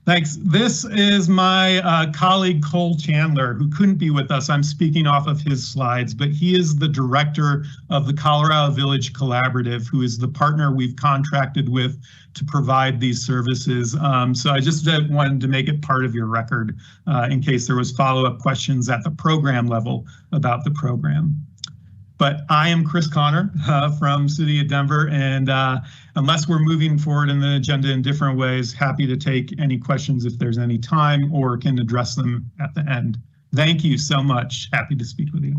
Thanks. This is my colleague Cole Chandler, who couldn't be with us. I'm speaking off of his slides, but he is the director of the Colorado Village Collaborative, who is the partner we've contracted with to provide these services. So I just wanted to make it part of your record in case there was follow-up questions at the program level about the program. But I am Chris Connor from City of Denver, and unless we're moving forward in the agenda in different ways, happy to take any questions if there's any time or can address them at the end. Thank you so much. Happy to speak with you.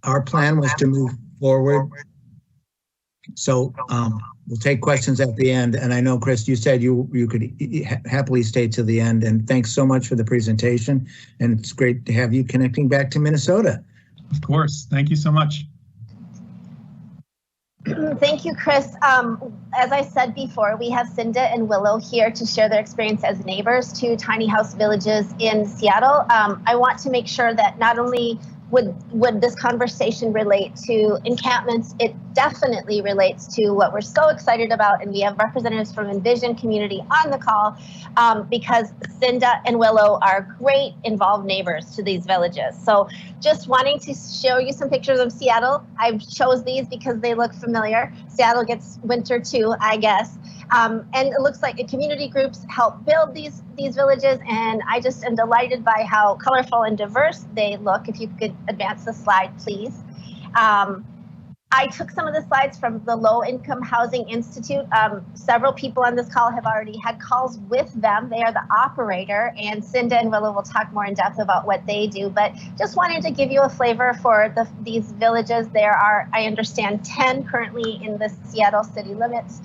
Our plan was to move forward. So we'll take questions at the end. And I know, Chris, you said you could happily stay to the end. And thanks so much for the presentation. And it's great to have you connecting back to Minnesota. Of course. Thank you so much. Thank you, Chris. As I said before, we have Cinda and Willow here to share their experience as neighbors to tiny house villages in Seattle. I want to make sure that not only would this conversation relate to encampments, it definitely relates to what we're so excited about, and we have representatives from Envision community on the call because Cinda and Willow are great involved neighbors to these villages. So just wanting to show you some pictures of Seattle. I chose these because they look familiar. Seattle gets winter too, I guess. And it looks like community groups help build these villages, and I just am delighted by how colorful and diverse they look. If you could advance the slide, please. I took some of the slides from the Low Income Housing Institute. Several people on this call have already had calls with them. They are the operator, and Cinda and Willow will talk more in depth about what they do, but just wanted to give you a flavor for these villages. There are, I understand, 10 currently in the Seattle city limits.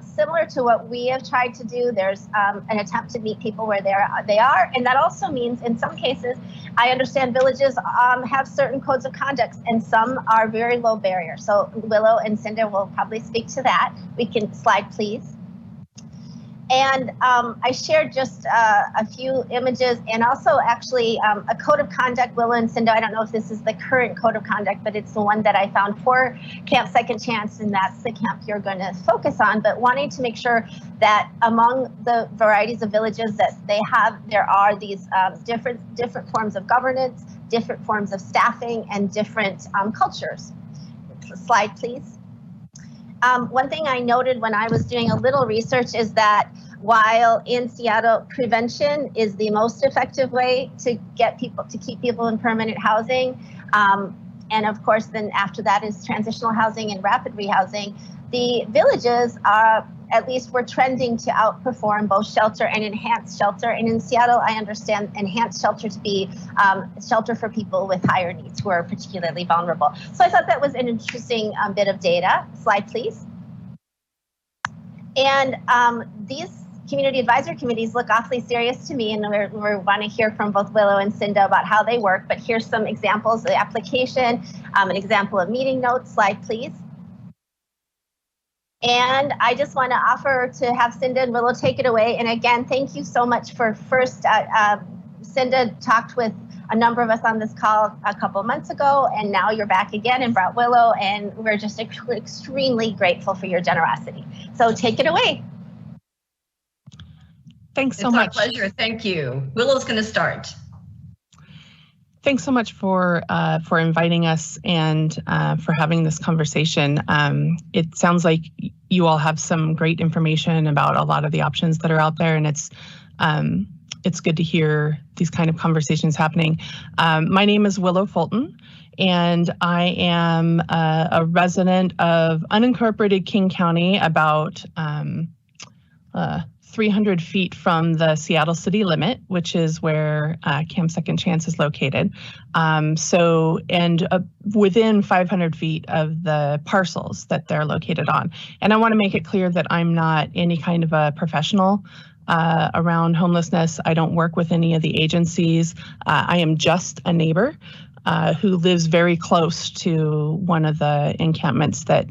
Similar to what we have tried to do, there's an attempt to meet people where they are, and that also means in some cases, I understand villages have certain codes of conduct, and some are very low barrier. So Willow and Cinda will probably speak to that. We can slide, please. And I shared just a few images and also actually a code of conduct. Willow and Cinda, I don't know if this is the current code of conduct, but it's the one that I found for Camp Second Chance, and that's the camp you're going to focus on. But wanting to make sure that among the varieties of villages that they have, there are these different forms of governance, different forms of staffing, and different cultures. Slide, please. One thing I noted when I was doing a little research is that while in Seattle, prevention is the most effective way to keep people in permanent housing, and of course, then after that is transitional housing and rapid rehousing, the villages are, at least we're trending to outperform both shelter and enhanced shelter. And in Seattle, I understand enhanced shelter to be shelter for people with higher needs who are particularly vulnerable. So I thought that was an interesting bit of data. Slide, please. And these community advisory committees look awfully serious to me, and we want to hear from both Willow and Cinda about how they work. But here's some examples of the application, an example of meeting notes. Slide, please. And I just want to offer to have Cinda and Willow take it away. And again, thank you so much for first, Cinda talked with a number of us on this call a couple months ago, and now you're back again and brought Willow, and we're just extremely grateful for your generosity. So take it away. Thanks so much. It's our pleasure. Thank you. Willow's going to start. Thanks so much for inviting us and for having this conversation. It sounds like you all have some great information about a lot of the options that are out there, and it's good to hear these kind of conversations happening. My name is Willow Fulton, and I am a resident of unincorporated King County, about 300 feet from the Seattle city limit, which is where Camp Second Chance is located. Within 500 feet of the parcels that they're located on. And I want to make it clear that I'm not any kind of a professional around homelessness. I don't work with any of the agencies. I am just a neighbor who lives very close to one of the encampments that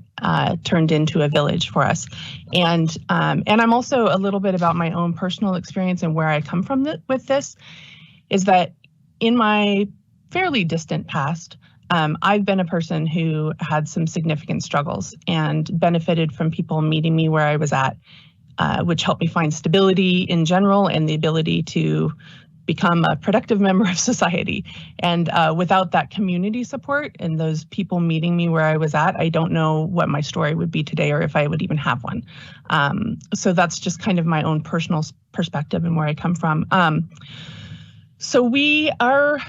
turned into a village for us. And I'm also a little bit about my own personal experience and where I come from with this, is that in my fairly distant past, I've been a person who had some significant struggles and benefited from people meeting me where I was at, which helped me find stability in general and the ability to become a productive member of society. And without that community support and those people meeting me where I was at, I don't know what my story would be today or if I would even have one. So that's just kind of my own personal perspective and where I come from. So our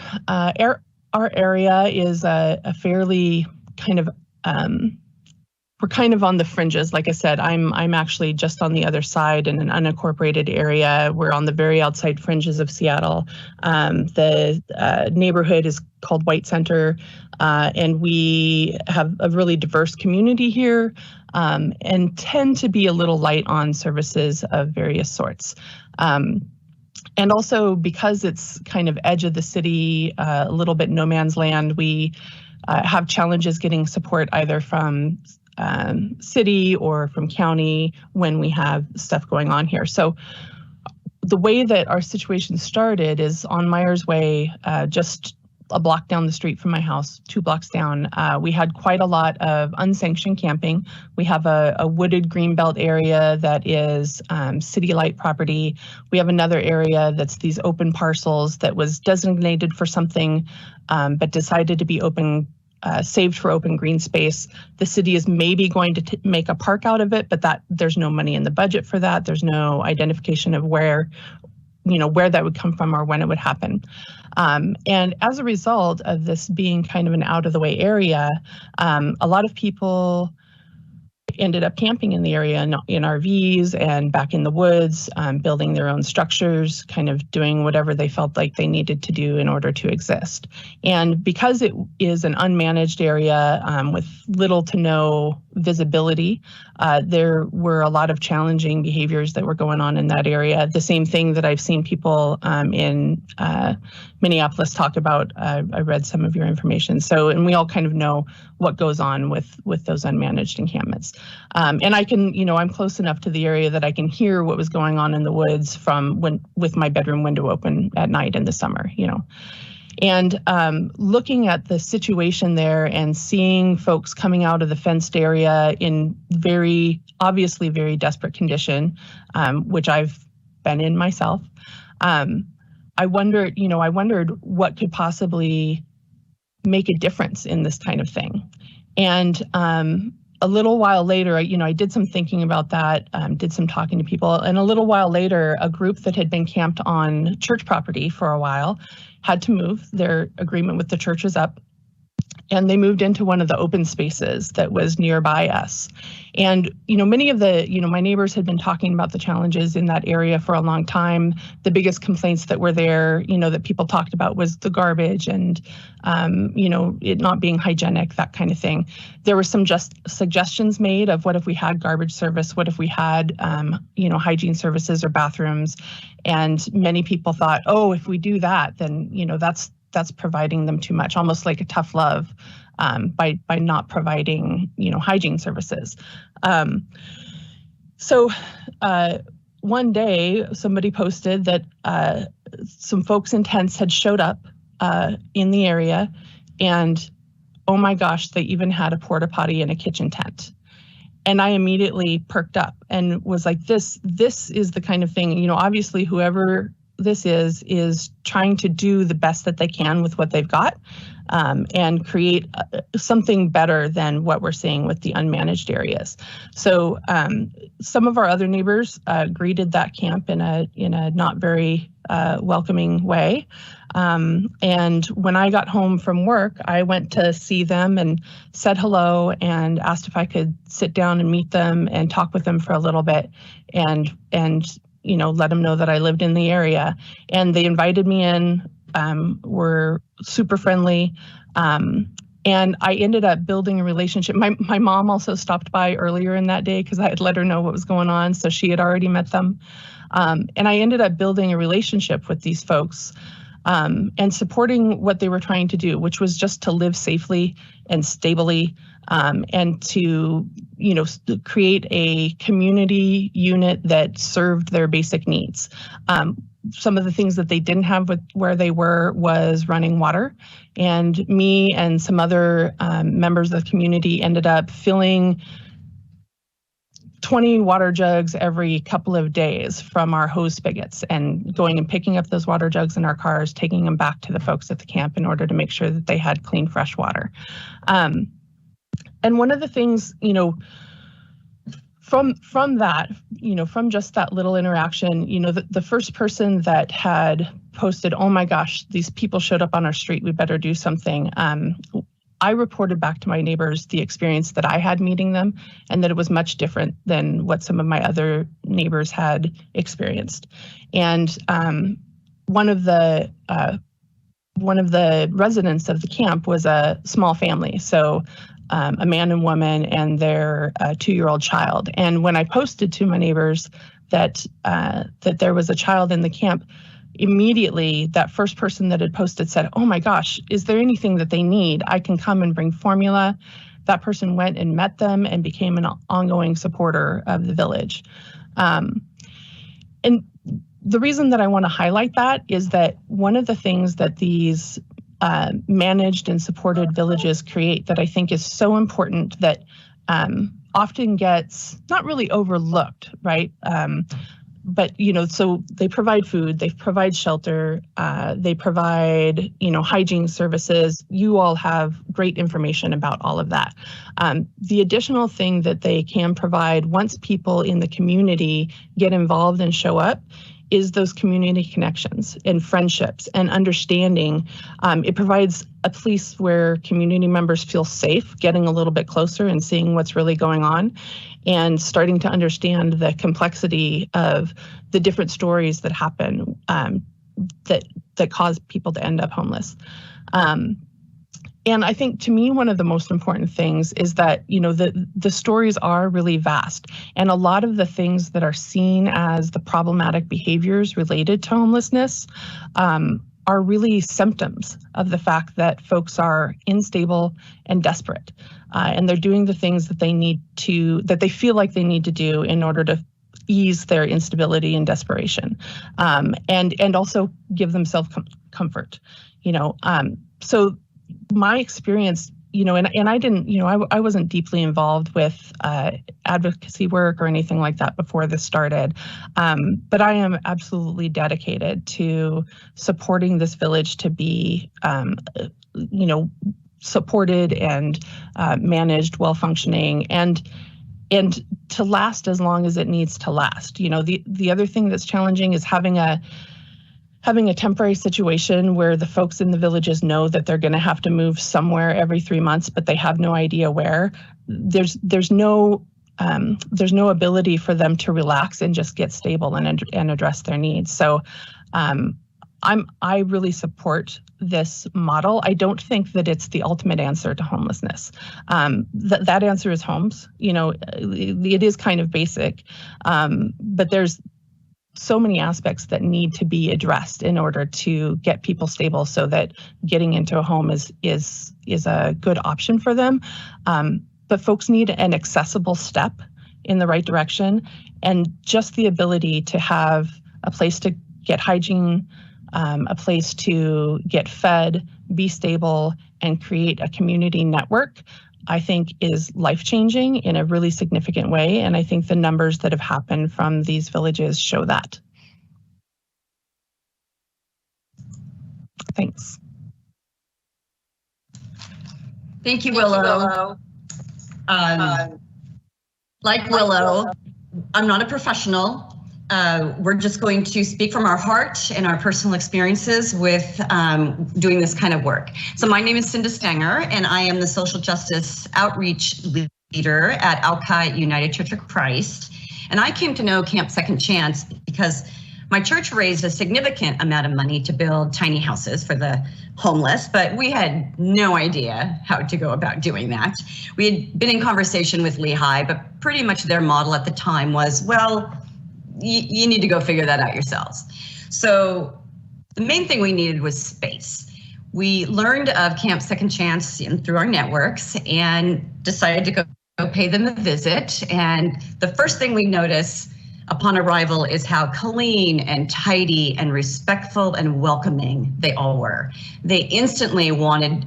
area is a fairly kind of, we're kind of on the fringes. Like I said, I'm actually just on the other side in an unincorporated area. We're on the very outside fringes of Seattle. The neighborhood is called White Center, and we have a really diverse community here, and tend to be a little light on services of various sorts. And also because it's kind of edge of the city, a little bit no man's land, we have challenges getting support either from city or from county when we have stuff going on here. So the way that our situation started is on Myers Way, just a block down the street from my house, 2 blocks down. We had quite a lot of unsanctioned camping. We have a wooded greenbelt area that is city light property. We have another area that's these open parcels that was designated for something, but decided to be open, saved for open green space. The city is maybe going to make a park out of it, but there's no money in the budget for that. There's no identification of where that would come from or when it would happen. And as a result of this being kind of an out of the way area, a lot of people ended up camping in the area in RVs and back in the woods, building their own structures, kind of doing whatever they felt like they needed to do in order to exist. And because it is an unmanaged area with little to no visibility, there were a lot of challenging behaviors that were going on in that area. The same thing that I've seen people in Minneapolis talk about. I read some of your information. So, and we all kind of know what goes on with those unmanaged encampments. And I can, I'm close enough to the area that I can hear what was going on in the woods with my bedroom window open at night in the summer, And looking at the situation there and seeing folks coming out of the fenced area in obviously very desperate condition, which I've been in myself, I wondered what could possibly make a difference in this kind of thing. And a little while later, I did some thinking about that, did some talking to people, and a little while later, a group that had been camped on church property for a while had to move. Their agreement with the church was up, and they moved into one of the open spaces that was nearby us. And, many of my neighbors had been talking about the challenges in that area for a long time. The biggest complaints that were there, that people talked about was the garbage and, it not being hygienic, that kind of thing. There were some just suggestions made of what if we had garbage service, what if we had, hygiene services or bathrooms. And many people thought, oh, if we do that, then, that's providing them too much, almost like a tough love by not providing, hygiene services. So one day somebody posted that some folks in tents had showed up in the area, and oh my gosh, they even had a porta potty in a kitchen tent. And I immediately perked up and was like, this is the kind of thing, obviously whoever this is trying to do the best that they can with what they've got, and create something better than what we're seeing with the unmanaged areas. So some of our other neighbors greeted that camp in a not very welcoming way. And when I got home from work, I went to see them and said hello and asked if I could sit down and meet them and talk with them for a little bit and let them know that I lived in the area. And they invited me in, were super friendly. And I ended up building a relationship. My mom also stopped by earlier in that day because I had let her know what was going on. So she had already met them. And I ended up building a relationship with these folks and supporting what they were trying to do, which was just to live safely and stably, and to create a community unit that served their basic needs. some of the things that they didn't have with where they were was running water. And me and some other members of the community ended up filling 20 water jugs every couple of days from our hose spigots and going and picking up those water jugs in our cars, taking them back to the folks at the camp in order to make sure that they had clean, fresh water. And one of the things, you know, from that, you know, from just that little interaction, you know, the first person that had posted, "Oh my gosh, these people showed up on our street, we better do something." I reported back to my neighbors the experience that I had meeting them, and that it was much different than what some of my other neighbors had experienced. And one of the residents of the camp was a small family, so a man and woman and their 2-year-old child. And when I posted to my neighbors that there was a child in the camp, immediately that first person that had posted said, "Oh my gosh, is there anything that they need? I can come and bring formula." That person went and met them and became an ongoing supporter of the village. And the reason that I want to highlight that is that one of the things that these managed and supported villages create that I think is so important that often gets not really overlooked, right? But, you know, so they provide food, they provide shelter, they provide, you know, hygiene services. You all have great information about all of that. The additional thing that they can provide once people in the community get involved and show up is those community connections and friendships and understanding. It provides a place where community members feel safe getting a little bit closer and seeing what's really going on and starting to understand the complexity of the different stories that happen that cause people to end up homeless. And I think, to me, one of the most important things is that, you know, the stories are really vast, and a lot of the things that are seen as the problematic behaviors related to homelessness are really symptoms of the fact that folks are unstable and desperate, and they're doing the things that they feel like they need to do in order to ease their instability and desperation, and also give themselves comfort, you know. So my experience, you know, and I didn't, you know, I wasn't deeply involved with advocacy work or anything like that before this started, but I am absolutely dedicated to supporting this village to be, you know, supported and managed, well functioning, and to last as long as it needs to last. You know, the other thing that's challenging is having a temporary situation where the folks in the villages know that they're going to have to move somewhere every 3 months, but they have no idea where. There's no ability for them to relax and just get stable and address their needs. So I really support this model. I don't think that it's the ultimate answer to homelessness. That answer is homes. You know, it is kind of basic, but there's so many aspects that need to be addressed in order to get people stable so that getting into a home is a good option for them. But folks need an accessible step in the right direction, and just the ability to have a place to get hygiene, a place to get fed, be stable, and create a community network, I think is life-changing in a really significant way. And I think the numbers that have happened from these villages show that. Thanks. Thank you, Willow. Like Willow, I'm not a professional. We're just going to speak from our heart and our personal experiences with doing this kind of work. So my name is Cinda Stenger, and I am the social justice outreach leader at Alki United Church of Christ. And I came to know Camp Second Chance because my church raised a significant amount of money to build tiny houses for the homeless, but we had no idea how to go about doing that. We had been in conversation with Lehigh, but pretty much their model at the time was, well, you need to go figure that out yourselves. So the main thing we needed was space. We learned of Camp Second Chance through our networks and decided to go pay them a visit. And the first thing we noticed upon arrival is how clean and tidy and respectful and welcoming they all were. They instantly wanted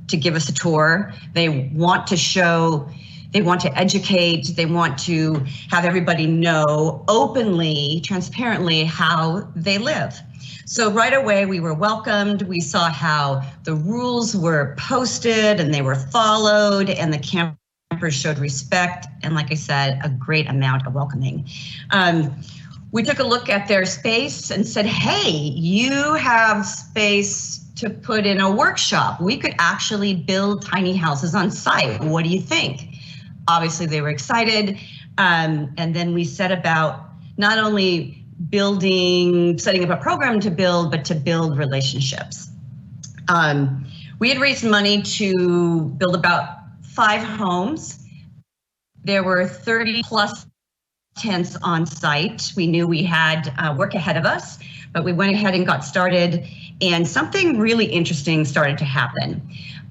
to give us a tour. They want to show, they want to educate, they want to have everybody know openly, transparently how they live. So right away we were welcomed. We saw how the rules were posted and they were followed, and the campers showed respect, and like I said, a great amount of welcoming. We took a look at their space and said, hey, you have space to put in a workshop. We could actually build tiny houses on site. What do you think? Obviously they were excited. And then we set about not only setting up a program to build, but to build relationships. We had raised money to build about 5 homes. There were 30 plus tents on site. We knew we had work ahead of us, but we went ahead and got started, and something really interesting started to happen.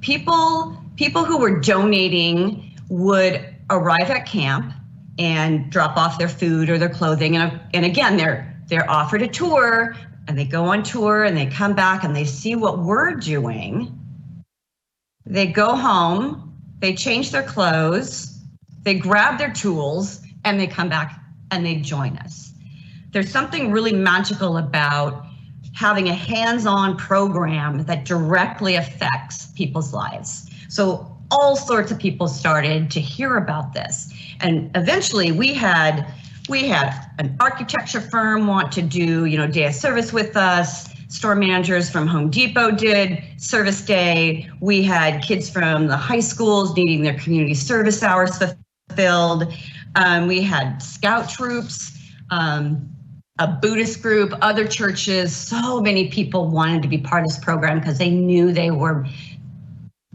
People who were donating would arrive at camp and drop off their food or their clothing, and again, they're offered a tour, and they go on tour and they come back and they see what we're doing. They go home, they change their clothes, they grab their tools, and they come back and they join us. There's something really magical about having a hands-on program that directly affects people's lives. So all sorts of people started to hear about this. And eventually we had an architecture firm want to do, day of service with us. Store managers from Home Depot did service day. We had kids from the high schools needing their community service hours fulfilled. We had scout troops, a Buddhist group, other churches. So many people wanted to be part of this program because they knew they were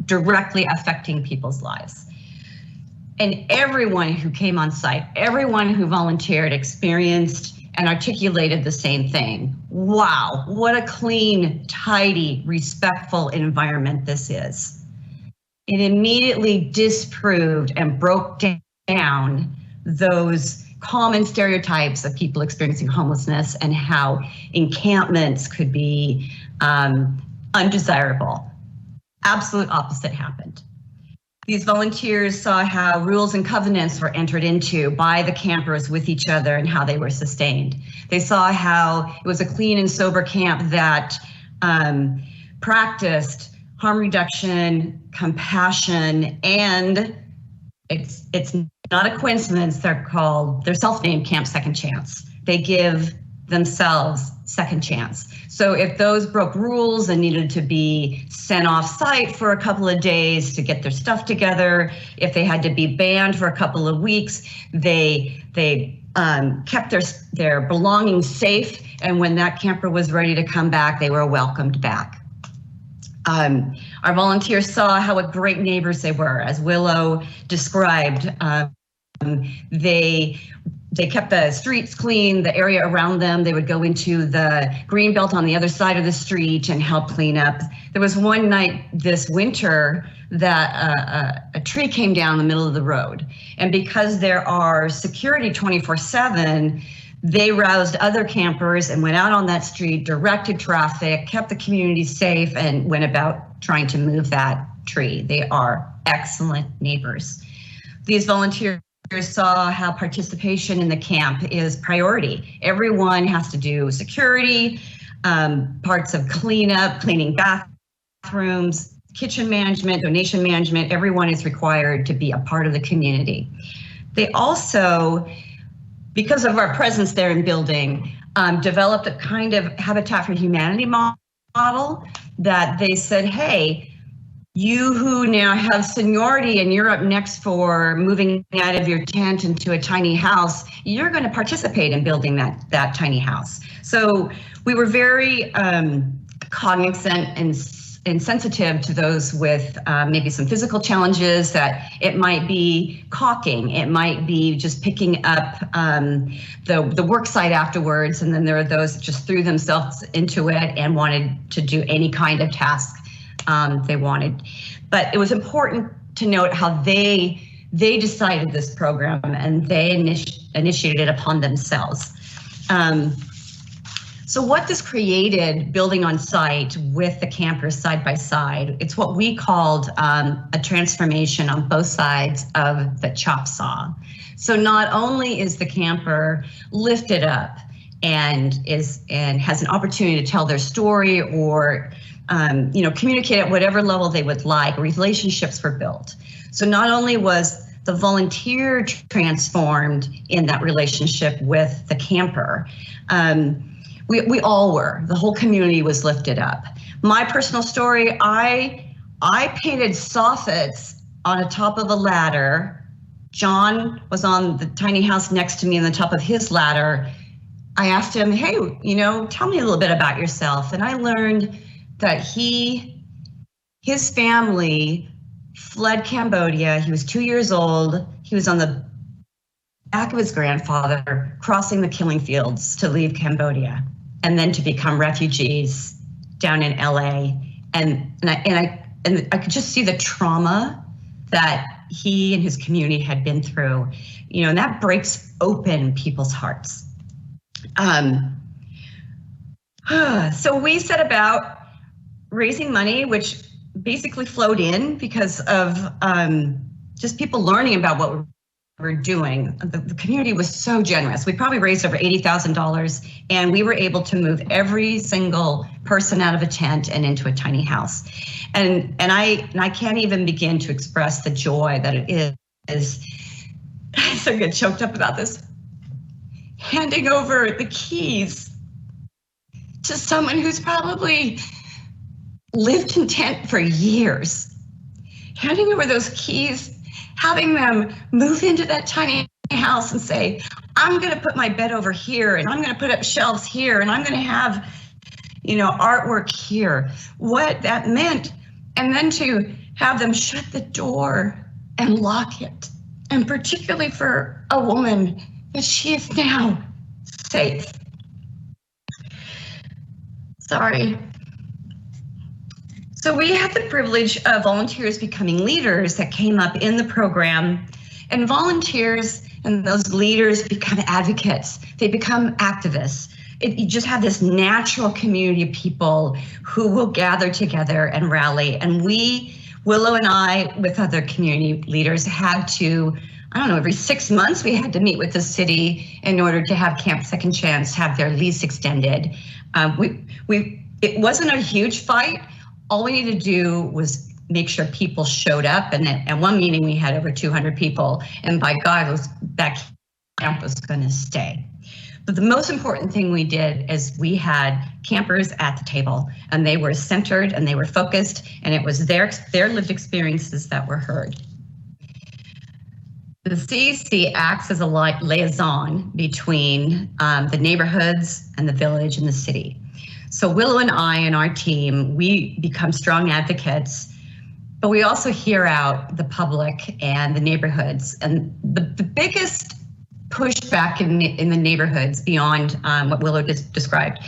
directly affecting people's lives. And everyone who came on site, everyone who volunteered experienced and articulated the same thing. Wow, what a clean, tidy, respectful environment this is. It immediately disproved and broke down those common stereotypes of people experiencing homelessness and how encampments could be undesirable. Absolute opposite happened. These volunteers saw how rules and covenants were entered into by the campers with each other and how they were sustained. They saw how it was a clean and sober camp that practiced harm reduction, compassion, and it's not a coincidence they're self-named Camp Second Chance. They give themselves second chance. So if those broke rules and needed to be sent off site for a couple of days to get their stuff together, if they had to be banned for a couple of weeks, they kept their belongings safe, and when that camper was ready to come back, they were welcomed back. Our volunteers saw how great neighbors they were, as Willow described. They kept the streets clean, the area around them. They would go into the green belt on the other side of the street and help clean up. There was one night this winter that a tree came down in the middle of the road. And because there are security 24/7, they roused other campers and went out on that street, directed traffic, kept the community safe, and went about trying to move that tree. They are excellent neighbors. These volunteers saw how participation in the camp is priority. Everyone has to do security, parts of cleanup, cleaning bathrooms, kitchen management, donation management. Everyone is required to be a part of the community. They also, because of our presence there in building, developed a kind of Habitat for Humanity model that they said, hey, you who now have seniority and you're up next for moving out of your tent into a tiny house, you're going to participate in building that tiny house. So we were very cognizant and sensitive to those with maybe some physical challenges, that it might be caulking, it might be just picking up the work site afterwards, and then there are those that just threw themselves into it and wanted to do any kind of task they wanted. But it was important to note how they They decided this program and they initiated it upon themselves. So what this created, building on site with the campers side by side, it's what we called a transformation on both sides of the chop saw. So not only is the camper lifted up and has an opportunity to tell their story or communicate at whatever level they would like, relationships were built. So not only was the volunteer transformed in that relationship with the camper, we all were. The whole community was lifted up. My personal story, I painted soffits on the top of a ladder. John was on the tiny house next to me on the top of his ladder. I asked him, hey, tell me a little bit about yourself. And I learned that his family fled Cambodia. He was 2 years old. He was on the back of his grandfather crossing the killing fields to leave Cambodia and then to become refugees down in LA. And I could just see the trauma that he and his community had been through, and that breaks open people's hearts. So we set about raising money, which basically flowed in because of just people learning about what we're doing. The community was so generous. We probably raised over $80,000, and we were able to move every single person out of a tent and into a tiny house. And I can't even begin to express the joy that it is. I so get choked up about this. Handing over the keys to someone who's probably lived in tent for years. Handing over those keys, having them move into that tiny house and say, I'm going to put my bed over here, and I'm going to put up shelves here, and I'm going to have, artwork here. What that meant. And then to have them shut the door and lock it. And particularly for a woman, that she is now safe. Sorry. So we had the privilege of volunteers becoming leaders that came up in the program, and volunteers and those leaders become advocates. They become activists. You just have this natural community of people who will gather together and rally. And Willow and I, with other community leaders, had to, every 6 months we had to meet with the city in order to have Camp Second Chance have their lease extended. It wasn't a huge fight. All we needed to do was make sure people showed up. And then at one meeting we had over 200 people, and by God, that camp was going to stay. But the most important thing we did is we had campers at the table, and they were centered and they were focused, and it was their lived experiences that were heard. The CEC acts as a liaison between the neighborhoods and the village and the city. So Willow and I and our team, we become strong advocates, but we also hear out the public and the neighborhoods. And the biggest pushback in the neighborhoods beyond what Willow just described,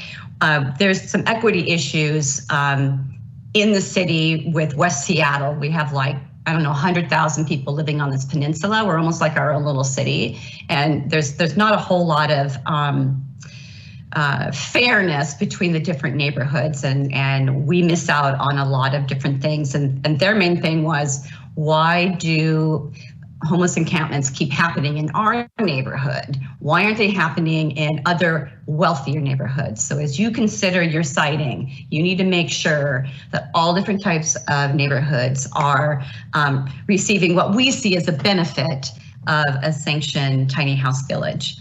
there's some equity issues in the city with West Seattle. We have 100,000 people living on this peninsula. We're almost like our own little city. And there's not a whole lot of fairness between the different neighborhoods, and we miss out on a lot of different things. And their main thing was, why do homeless encampments keep happening in our neighborhood? Why aren't they happening in other wealthier neighborhoods? So as you consider your siting, you need to make sure that all different types of neighborhoods are receiving what we see as a benefit of a sanctioned tiny house village.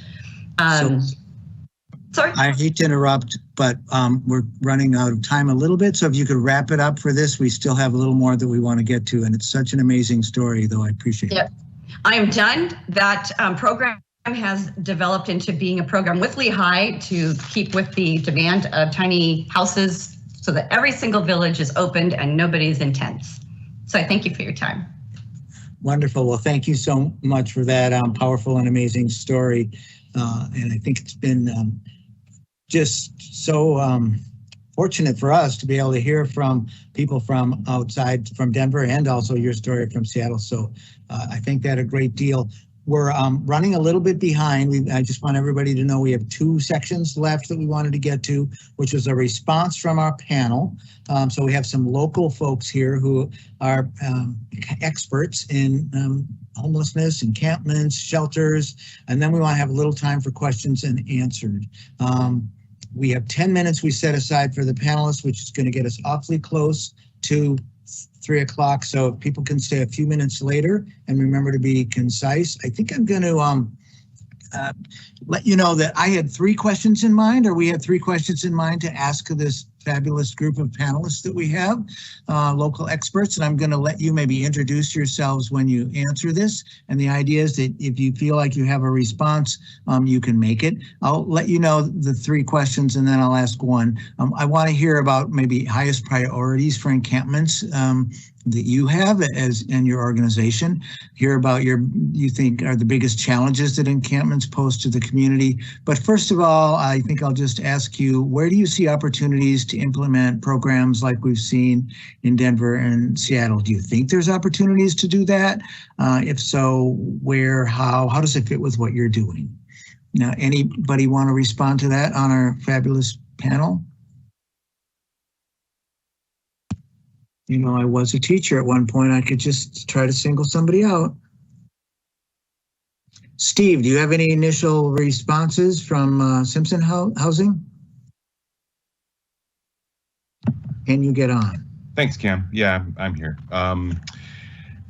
Sorry. I hate to interrupt, but we're running out of time a little bit. So if you could wrap it up for this, we still have a little more that we want to get to. And it's such an amazing story, though. I appreciate it. I am done. That program has developed into being a program with Lehigh to keep with the demand of tiny houses so that every single village is opened and nobody's in tents. So I thank you for your time. Wonderful. Well, thank you so much for that powerful and amazing story. And I think it's been just so fortunate for us to be able to hear from people from outside, from Denver, and also your story from Seattle. So I think that a great deal. We're running a little bit behind. I just want everybody to know we have 2 sections left that we wanted to get to, which was a response from our panel. So we have some local folks here who are experts in homelessness, encampments, shelters, and then we want to have a little time for questions and answered. We have 10 minutes we set aside for the panelists, which is going to get us awfully close to 3 o'clock. So if people can stay a few minutes later and remember to be concise. I think I'm going to let you know that I had 3 questions in mind, or we had 3 questions in mind to ask this fabulous group of panelists that we have, local experts, and I'm going to let you maybe introduce yourselves when you answer this. And the idea is that if you feel like you have a response, you can make it. I'll let you know the 3 questions and then I'll ask one. I want to hear about maybe highest priorities for encampments that you have as in your organization. Hear about you think are the biggest challenges that encampments pose to the community. But first of all, I think I'll just ask you, where do you see opportunities to implement programs like we've seen in Denver and Seattle? Do you think there's opportunities to do that? If so, where, how does it fit with what you're doing? Now, anybody want to respond to that on our fabulous panel? You know, I was a teacher at one point. I could just try to single somebody out. Steve, do you have any initial responses from Simpson Housing? Can you get on? Thanks, Cam. Yeah, I'm here.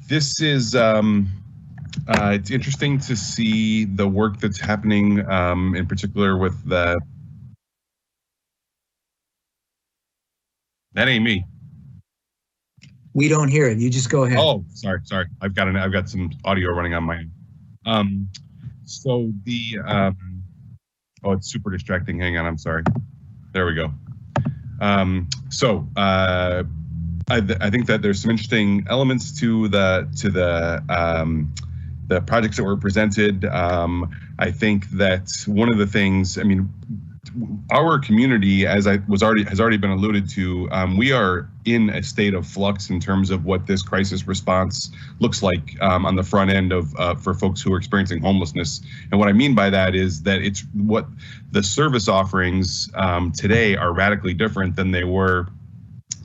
This is, it's interesting to see the work that's happening, in particular with that ain't me. We don't hear it. You just go ahead. Oh, sorry. I've got some audio running on my end. So the oh, it's super distracting. Hang on, I'm sorry. There we go. I think that there's some interesting elements to the projects that were presented. I think that one of the things, I mean, our community, as has already been alluded to, we are in a state of flux in terms of what this crisis response looks like on the front end of for folks who are experiencing homelessness. And what I mean by that is that it's what the service offerings today are radically different than they were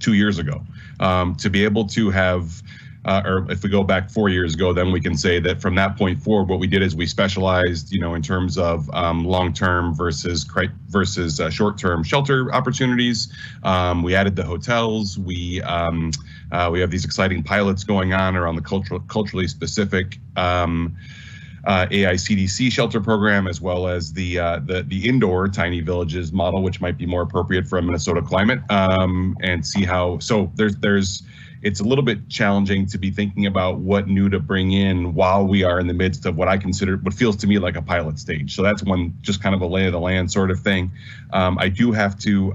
2 years ago. To be able to have or if we go back 4 years ago, then we can say that from that point forward, what we did is we specialized, in terms of long-term versus short-term shelter opportunities. We added the hotels. We have these exciting pilots going on around the culturally specific AICDC shelter program, as well as the indoor tiny villages model, which might be more appropriate for a Minnesota climate, and see how. So it's a little bit challenging to be thinking about what new to bring in while we are in the midst of what I consider, what feels to me like a pilot stage. So that's one, just kind of a lay of the land sort of thing. I do have to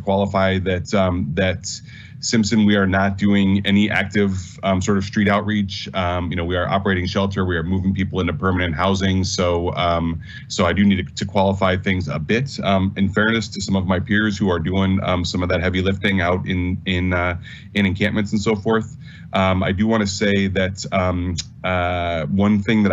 qualify that Simpson, we are not doing any active sort of street outreach. We are operating shelter. We are moving people into permanent housing. So I do need to qualify things a bit. In fairness to some of my peers who are doing some of that heavy lifting out in encampments and so forth. I do want to say that one thing that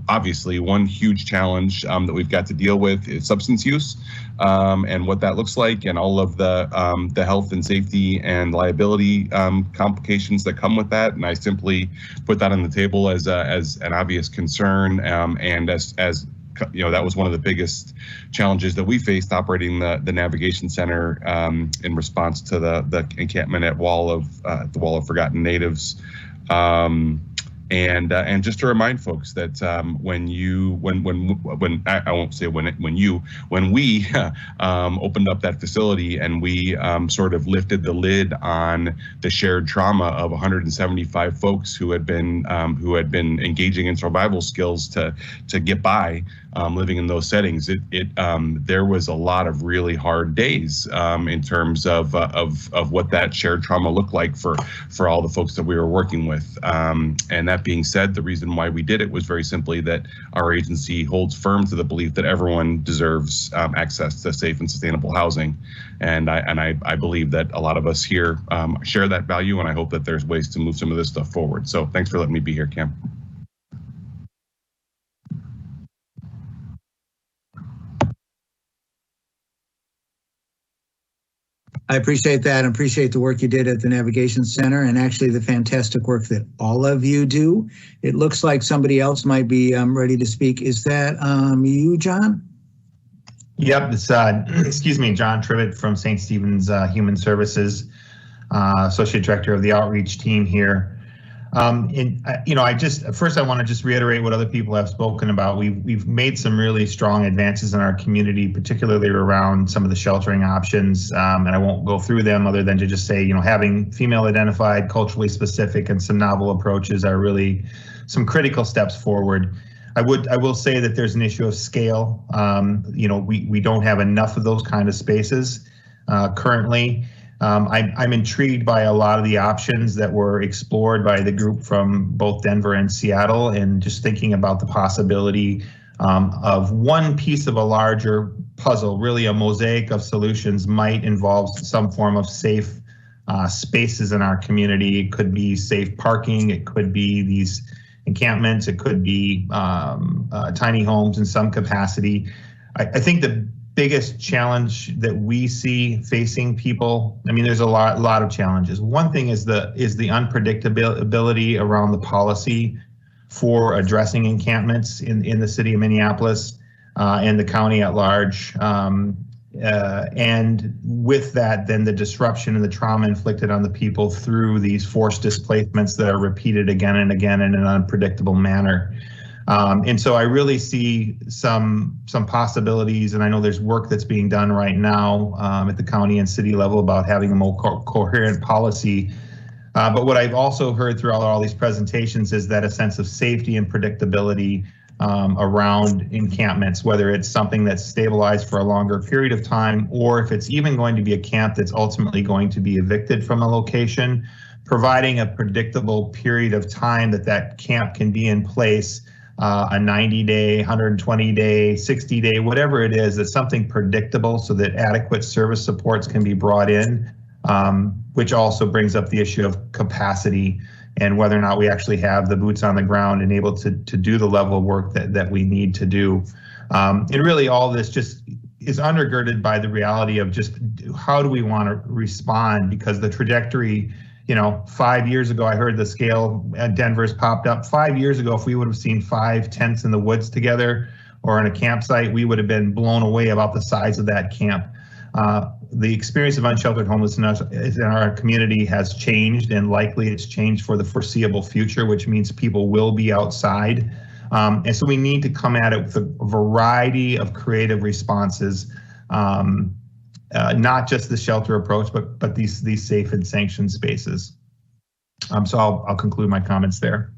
obviously one huge challenge that we've got to deal with is substance use and what that looks like, and all of the health and safety and liability complications that come with that. And I simply put that on the table as an obvious concern, and as that was one of the biggest challenges that we faced operating the navigation center in response to the encampment at the Wall of Forgotten Natives. And just to remind folks that when we opened up that facility and we sort of lifted the lid on the shared trauma of 175 folks who had been engaging in survival skills to get by living in those settings, there was a lot of really hard days in terms of what that shared trauma looked like for all the folks that we were working with, and That being said, the reason why we did it was very simply that our agency holds firm to the belief that everyone deserves access to safe and sustainable housing. And I believe that a lot of us here share that value, and I hope that there's ways to move some of this stuff forward. So thanks for letting me be here, Cam. I appreciate that and appreciate the work you did at the Navigation Center and actually the fantastic work that all of you do. It looks like somebody else might be ready to speak. Is that you, John? Yep, it's excuse me, John Tribbett from St. Stephen's Human Services, Associate Director of the Outreach team here. First I want to just reiterate what other people have spoken about. We've made some really strong advances in our community, particularly around some of the sheltering options, and I won't go through them other than to just say, having female identified, culturally specific, and some novel approaches are really some critical steps forward. I will say that there's an issue of scale. We don't have enough of those kind of spaces currently. I'm intrigued by a lot of the options that were explored by the group from both Denver and Seattle, and just thinking about the possibility of one piece of a larger puzzle, really a mosaic of solutions, might involve some form of safe spaces in our community. It could be safe parking, it could be these encampments, it could be tiny homes in some capacity. I think the biggest challenge that we see facing people, there's a lot of challenges. One thing is the unpredictability around the policy for addressing encampments in the city of Minneapolis and the county at large. And with that, then the disruption and the trauma inflicted on the people through these forced displacements that are repeated again and again in an unpredictable manner. And so I really see some possibilities, and I know there's work that's being done right now at the county and city level about having a more coherent policy. But what I've also heard throughout all these presentations is that a sense of safety and predictability around encampments, whether it's something that's stabilized for a longer period of time, or if it's even going to be a camp that's ultimately going to be evicted from a location, providing a predictable period of time that camp can be in place. A 90-day, 120-day, 60-day, whatever it is, that's something predictable so that adequate service supports can be brought in, which also brings up the issue of capacity and whether or not we actually have the boots on the ground and able to do the level of work that we need to do. And really all this just is undergirded by the reality of just how do we want to respond, because the trajectory, 5 years ago, I heard the scale at Denver's popped up. 5 years ago, if we would have seen 5 tents in the woods together or in a campsite, we would have been blown away about the size of that camp. The experience of unsheltered homelessness in our community has changed, and likely it's changed for the foreseeable future, which means people will be outside. And so we need to come at it with a variety of creative responses. Not just the shelter approach, but these safe and sanctioned spaces. So I'll conclude my comments there.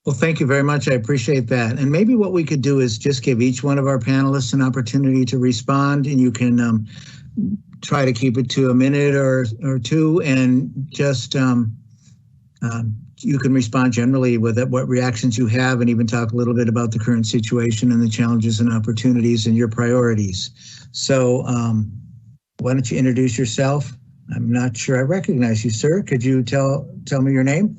Well, thank you very much. I appreciate that. And maybe what we could do is just give each one of our panelists an opportunity to respond, and you can try to keep it to a minute or two, and just you can respond generally with what reactions you have, and even talk a little bit about the current situation and the challenges and opportunities and your priorities. So why don't you introduce yourself? I'm not sure I recognize you, sir. Could you tell me your name?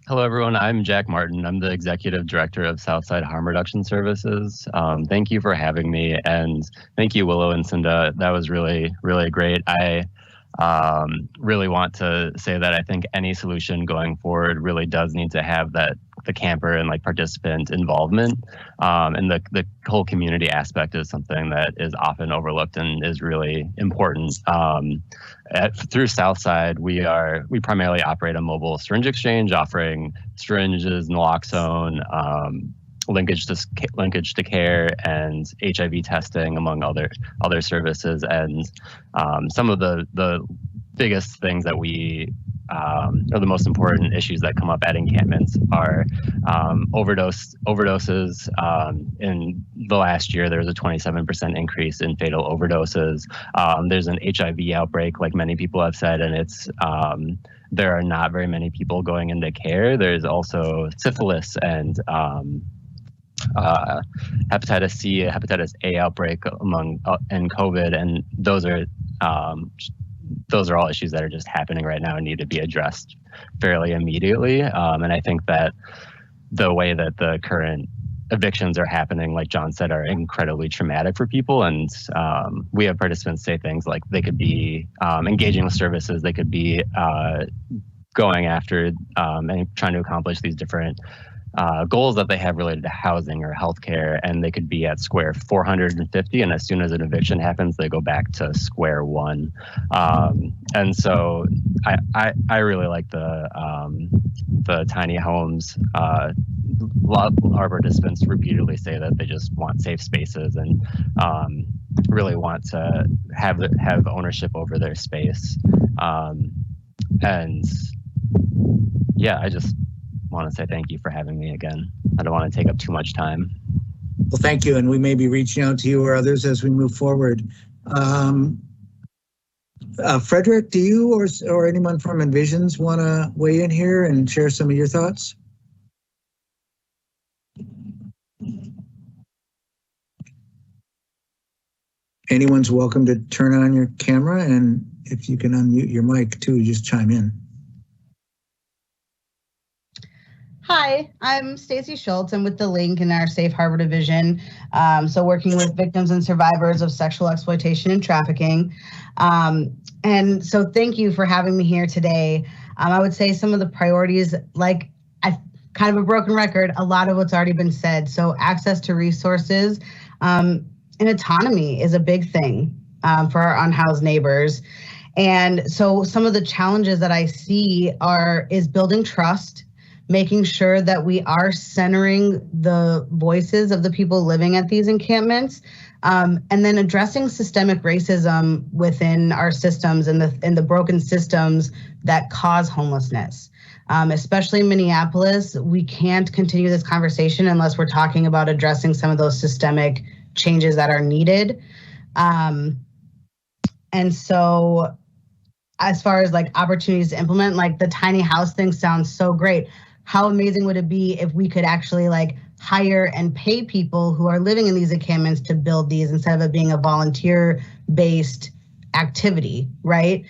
Hello, everyone. I'm Jack Martin. I'm the Executive Director of Southside Harm Reduction Services. Thank you for having me, and thank you, Willow and Cinda. That was really, really great. I really want to say that I think any solution going forward really does need to have the camper and participant involvement, and the whole community aspect is something that is often overlooked and is really important. Through Southside, we primarily operate a mobile syringe exchange, offering syringes, naloxone, linkage to care, and HIV testing, among other services. And some of the biggest things that we or the most important issues that come up at encampments are overdoses. In the last year, there was a 27% increase in fatal overdoses. There's an HIV outbreak, like many people have said, and it's there are not very many people going into care. There's also syphilis and hepatitis C, hepatitis A outbreak and COVID, and those are all issues that are just happening right now and need to be addressed fairly immediately. And I think that the way that the current evictions are happening, like John said, are incredibly traumatic for people. And we have participants say things like they could be engaging with services, they could be going after and trying to accomplish these different goals that they have related to housing or healthcare, and they could be at square 450, and as soon as an eviction happens, they go back to square one. And so I really like the tiny homes. A lot of our participants repeatedly say that they just want safe spaces and really want to have ownership over their space. And yeah, I just want to say thank you for having me again. I don't want to take up too much time. Well, thank you, and we may be reaching out to you or others as we move forward. Frederick, do you or anyone from Envisions want to weigh in here and share some of your thoughts? Anyone's welcome to turn on your camera, and if you can unmute your mic too, just chime in. Hi, I'm Stacy Schultz. I'm with the Link in our Safe Harbor division. So working with victims and survivors of sexual exploitation and trafficking. And so thank you for having me here today. I would say some of the priorities, like kind of a broken record, a lot of what's already been said. So access to resources and autonomy is a big thing for our unhoused neighbors. And so some of the challenges that I see is building trust, making sure that we are centering the voices of the people living at these encampments, and then addressing systemic racism within our systems and the broken systems that cause homelessness. Especially in Minneapolis, we can't continue this conversation unless we're talking about addressing some of those systemic changes that are needed. And so as far as like opportunities to implement, like the tiny house thing sounds so great. How amazing would it be if we could actually like hire and pay people who are living in these encampments to build these instead of it being a volunteer-based activity, right?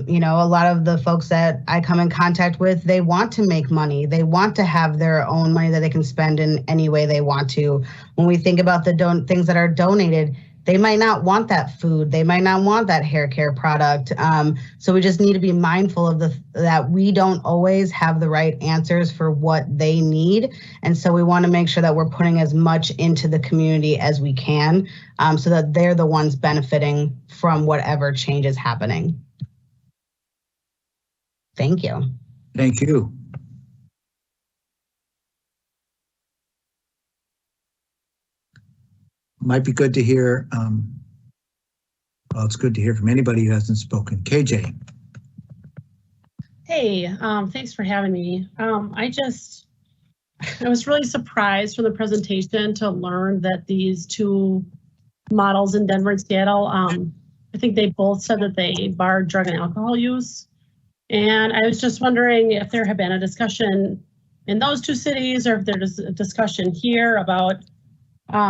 You know, a lot of the folks that I come in contact with, they want to make money. They want to have their own money that they can spend in any way they want to. When we think about the things that are donated, they might not want that food. They might not want that hair care product. So we just need to be mindful of that we don't always have the right answers for what they need. And so we want to make sure that we're putting as much into the community as we can so that they're the ones benefiting from whatever change is happening. Thank you. Thank you. Might be good to hear, well, it's good to hear from anybody who hasn't spoken. KJ. Hey, thanks for having me. I was really surprised from the presentation to learn that these two models in Denver and Seattle, I think they both said that they barred drug and alcohol use. And I was just wondering if there had been a discussion in those two cities or if there's a discussion here about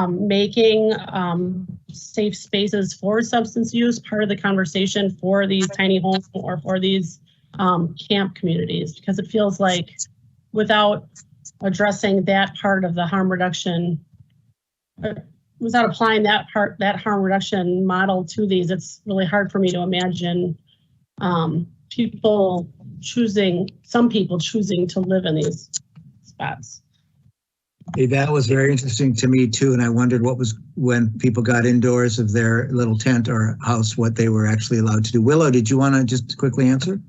making safe spaces for substance use part of the conversation for these tiny homes or for these camp communities, because it feels like without addressing that part of the harm reduction, without applying that harm reduction model to these, it's really hard for me to imagine some people choosing to live in these spots. Hey, that was very interesting to me too, and I wondered what was when people got indoors of their little tent or house, what they were actually allowed to do. Willow, did you want to just quickly answer?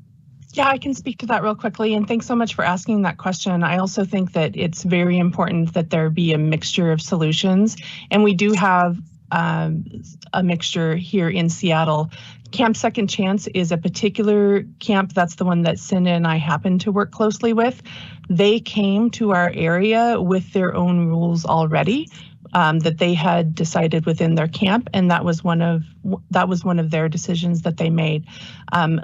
Yeah, I can speak to that real quickly, and thanks so much for asking that question. I also think that it's very important that there be a mixture of solutions, and we do have a mixture here in Seattle. Camp Second Chance is a particular camp. That's the one that Cinda and I happen to work closely with. They came to our area with their own rules already that they had decided within their camp, and that was one of their decisions that they made.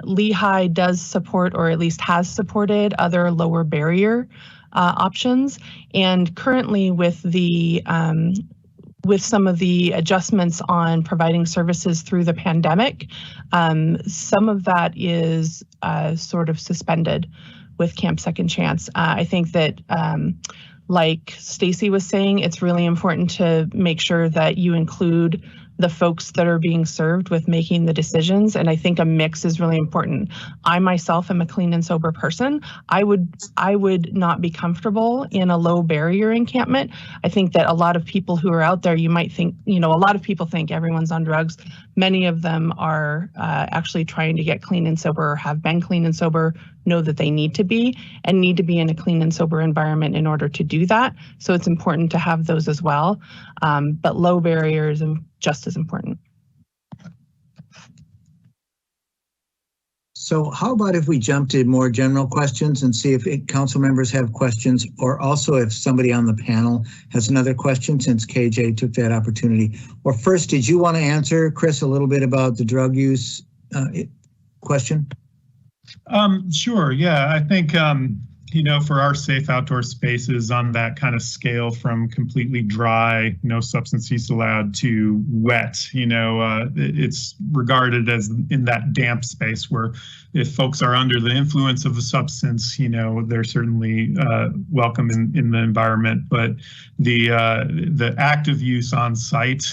Lehigh does support, or at least has supported, other lower barrier options, and currently with some of the adjustments on providing services through the pandemic, some of that is sort of suspended with Camp Second Chance. I think that, like Stacy was saying, it's really important to make sure that you include the folks that are being served with making the decisions. And I think a mix is really important. I myself am a clean and sober person. I would not be comfortable in a low barrier encampment. I think that a lot of people who are out there, you might think, a lot of people think everyone's on drugs. Many of them are actually trying to get clean and sober, or have been clean and sober, know that they need to be in a clean and sober environment in order to do that. So it's important to have those as well. But low barriers are just as important. So how about if we jump to more general questions and see if council members have questions, or also if somebody on the panel has another question, since KJ took that opportunity. Or first, did you want to answer, Chris, a little bit about the drug use question? Sure. Yeah, I think, for our safe outdoor spaces on that kind of scale from completely dry, no substance use allowed, to wet, it's regarded as in that damp space where if folks are under the influence of the substance, they're certainly welcome in the environment. But the active use on site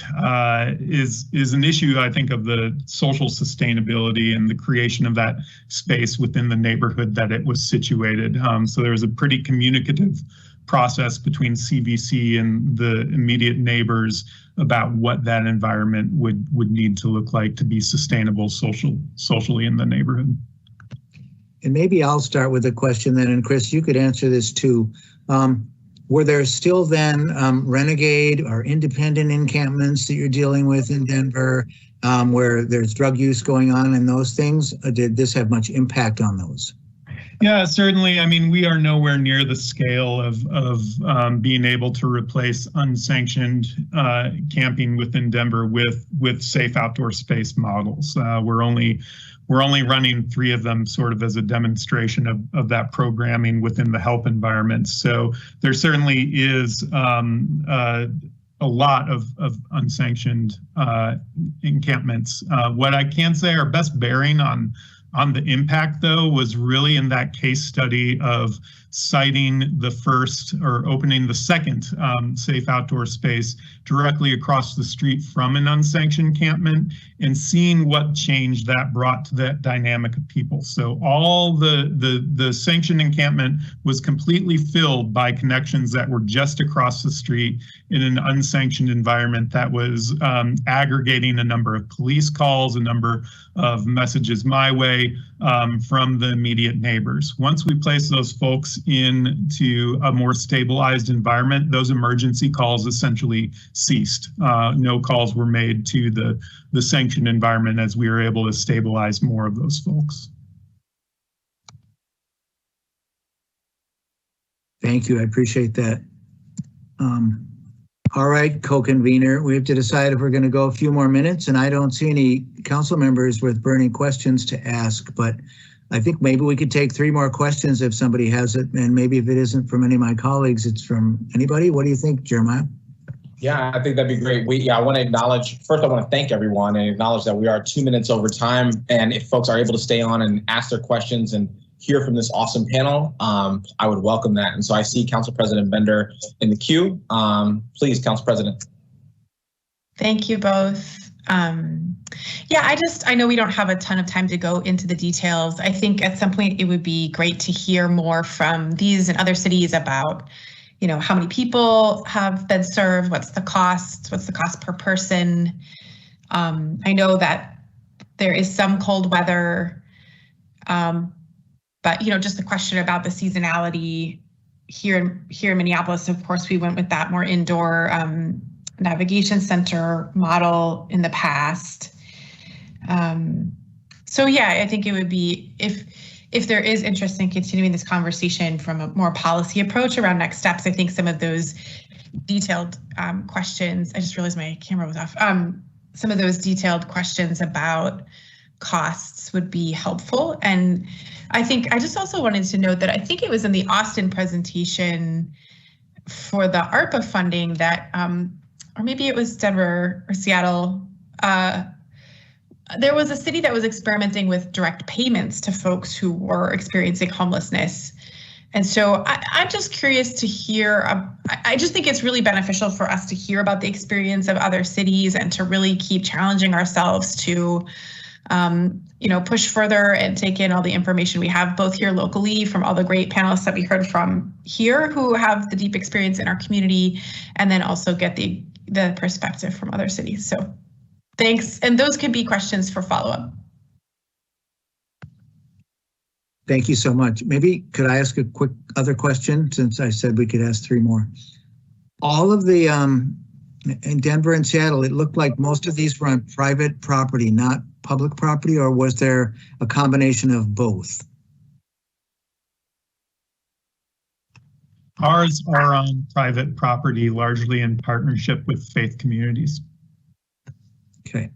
is an issue, I think, of the social sustainability and the creation of that space within the neighborhood that it was situated. So there's a pretty communicative process between CVC and the immediate neighbors about what that environment would need to look like to be sustainable socially in the neighborhood. And maybe I'll start with a question then, and Chris, you could answer this too. Were there still then renegade or independent encampments that you're dealing with in Denver where there's drug use going on and those things? Did this have much impact on those? Yeah, certainly. I mean, we are nowhere near the scale of being able to replace unsanctioned camping within Denver with safe outdoor space models. We're only running 3 of them sort of as a demonstration of that programming within the help environment. So there certainly is a lot of unsanctioned encampments. What I can say, our best bearing on the impact, though, was really in that case study of citing the first, or opening the second safe outdoor space directly across the street from an unsanctioned encampment, and seeing what change that brought to that dynamic of people. So all the sanctioned encampment was completely filled by connections that were just across the street in an unsanctioned environment that was aggregating a number of police calls, a number of messages my way from the immediate neighbors. Once we placed those folks into a more stabilized environment, those emergency calls essentially ceased. No calls were made to the sanctioned environment as we were able to stabilize more of those folks. Thank you. I appreciate that. All right, co-convener, we have to decide if we're going to go a few more minutes, and I don't see any council members with burning questions to ask, but I think maybe we could take 3 more questions if somebody has it, and maybe if it isn't from any of my colleagues, it's from anybody. What do you think, Jeremiah? Yeah, I think that'd be great. I want to acknowledge, first I want to thank everyone and acknowledge that we are 2 minutes over time, and if folks are able to stay on and ask their questions and hear from this awesome panel, I would welcome that. And so I see Council President Bender in the queue. Please, Council President. Thank you both. I know we don't have a ton of time to go into the details. I think at some point it would be great to hear more from these and other cities about, how many people have been served, what's the cost per person. I know that there is some cold weather, but just the question about the seasonality here in Minneapolis. Of course, we went with that more indoor navigation center model in the past. So yeah, I think it would be, if there is interest in continuing this conversation from a more policy approach around next steps, I think some of those detailed questions, I just realized my camera was off. Some of those detailed questions about costs would be helpful. And I just also wanted to note that I think it was in the Austin presentation for the ARPA funding that, or maybe it was Denver or Seattle, there was a city that was experimenting with direct payments to folks who were experiencing homelessness. And so I'm just curious to hear, I just think it's really beneficial for us to hear about the experience of other cities and to really keep challenging ourselves to push further and take in all the information we have, both here locally from all the great panelists that we heard from here who have the deep experience in our community, and then also get the perspective from other cities. So thanks. And those could be questions for follow-up. Thank you so much. Maybe could I ask a quick other question, since I said we could ask 3 more? All of the, in Denver and Seattle, it looked like most of these were on private property, not public property, or was there a combination of both? Ours are on private property, largely in partnership with faith communities. Okay.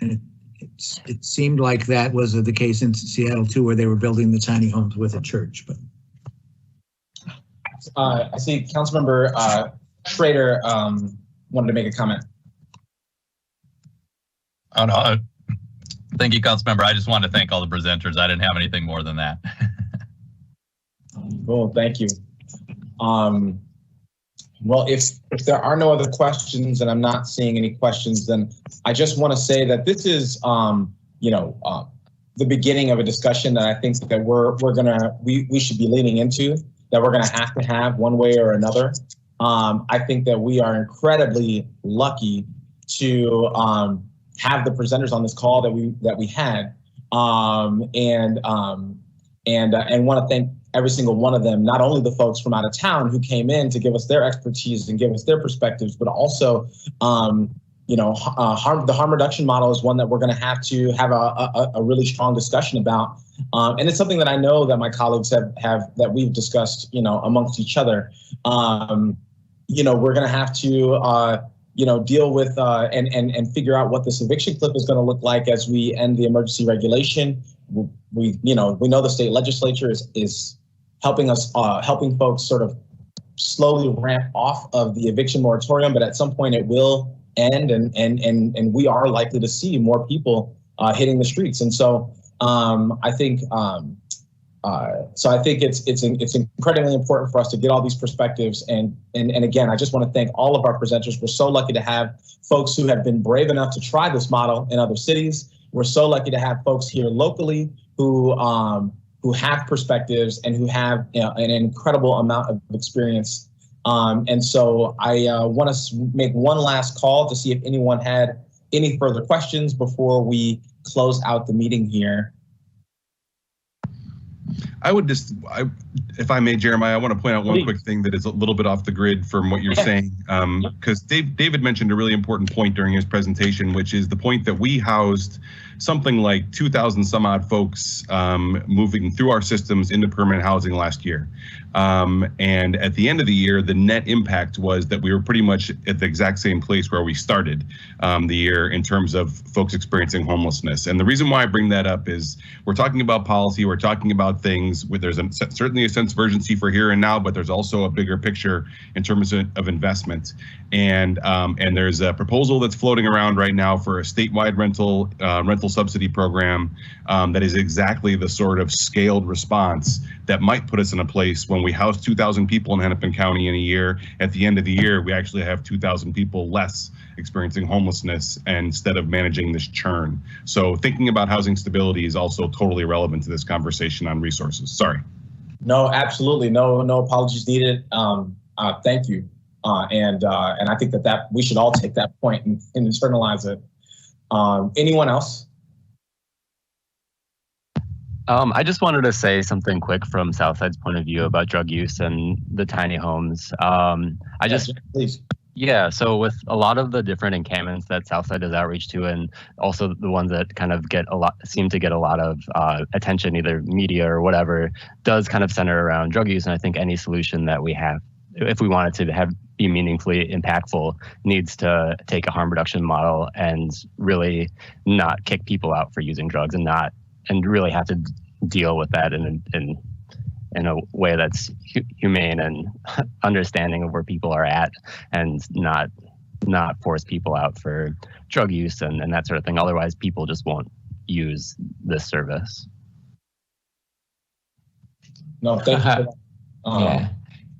And it seemed like that was the case in Seattle too, where they were building the tiny homes with a church. But I see Councilmember Schrader wanted to make a comment. Oh, no. Thank you, Councilmember. I just wanted to thank all the presenters. I didn't have anything more than that. Cool, thank you. Well, if there are no other questions, and I'm not seeing any questions, then I just want to say that this is, the beginning of a discussion that I think that we should be leaning into, that we're gonna have to have one way or another. I think that we are incredibly lucky to have the presenters on this call that we had, and want to thank every single one of them, not only the folks from out of town who came in to give us their expertise and give us their perspectives, but also, the harm reduction model is one that we're going to have a really strong discussion about. And it's something that I know that my colleagues that we've discussed, amongst each other. We're going to have to, deal with and figure out what this eviction cliff is going to look like as we end the emergency regulation. We know the state legislature is helping us, helping folks sort of slowly ramp off of the eviction moratorium, but at some point it will end, and we are likely to see more people hitting the streets. And so I think it's incredibly important for us to get all these perspectives. And again, I just want to thank all of our presenters. We're so lucky to have folks who have been brave enough to try this model in other cities. We're so lucky to have folks here locally who have perspectives and who have an incredible amount of experience. And so I want to make one last call to see if anyone had any further questions before we close out the meeting here. I would if I may, Jeremiah, I want to point out one quick thing that is a little bit off the grid from what you're saying, because David mentioned a really important point during his presentation, which is the point that we housed something like 2,000 some odd folks moving through our systems into permanent housing last year. And at the end of the year, the net impact was that we were pretty much at the exact same place where we started the year in terms of folks experiencing homelessness. And the reason why I bring that up is we're talking about policy, we're talking about things where there's certainly a sense of urgency for here and now, but there's also a bigger picture in terms of investment. And there's a proposal that's floating around right now for a statewide rental subsidy program that is exactly the sort of scaled response that might put us in a place when we house 2,000 people in Hennepin County in a year. At the end of the year, we actually have 2,000 people less experiencing homelessness instead of managing this churn. So thinking about housing stability is also totally relevant to this conversation on resources. Sorry. No, absolutely. No apologies needed. Thank you. And I think that we should all take that point and internalize it. Anyone else? I just wanted to say something quick from Southside's point of view about drug use and the tiny homes. Please. Yeah, so with a lot of the different encampments that Southside does outreach to, and also the ones that kind of seem to get a lot of attention, either media or whatever, does kind of center around drug use. And I think any solution that we have, if we want it to be meaningfully impactful, needs to take a harm reduction model and really not kick people out for using drugs, and really have to deal with that in a way that's humane and understanding of where people are at, and not force people out for drug use and that sort of thing. Otherwise, people just won't use this service. No, thank you for that. Yeah.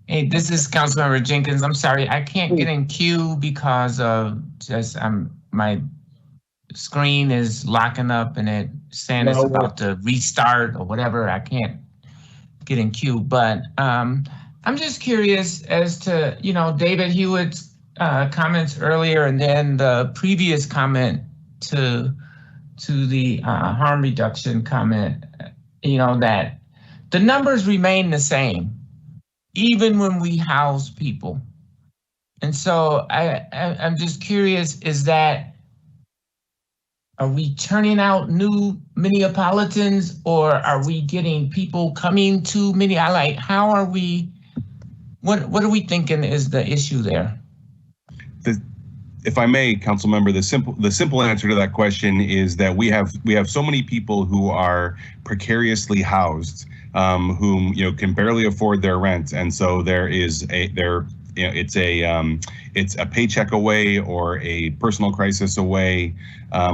Hey, this is Councilmember Jenkins. I'm sorry, I can't get in queue because of just my screen is locking up and it saying it's about to restart or whatever. I can't get in queue, but I'm just curious as to, David Hewitt's comments earlier, and then the previous comment to the harm reduction comment, that the numbers remain the same even when we house people. And so I'm just curious, are we turning out new Minneapolitans, or are we getting people coming to Minneapolis? How are we, what are we thinking is the issue there? If I may, council member, the simple answer to that question is that we have so many people who are precariously housed, whom can barely afford their rent, and so it's a paycheck away or a personal crisis away,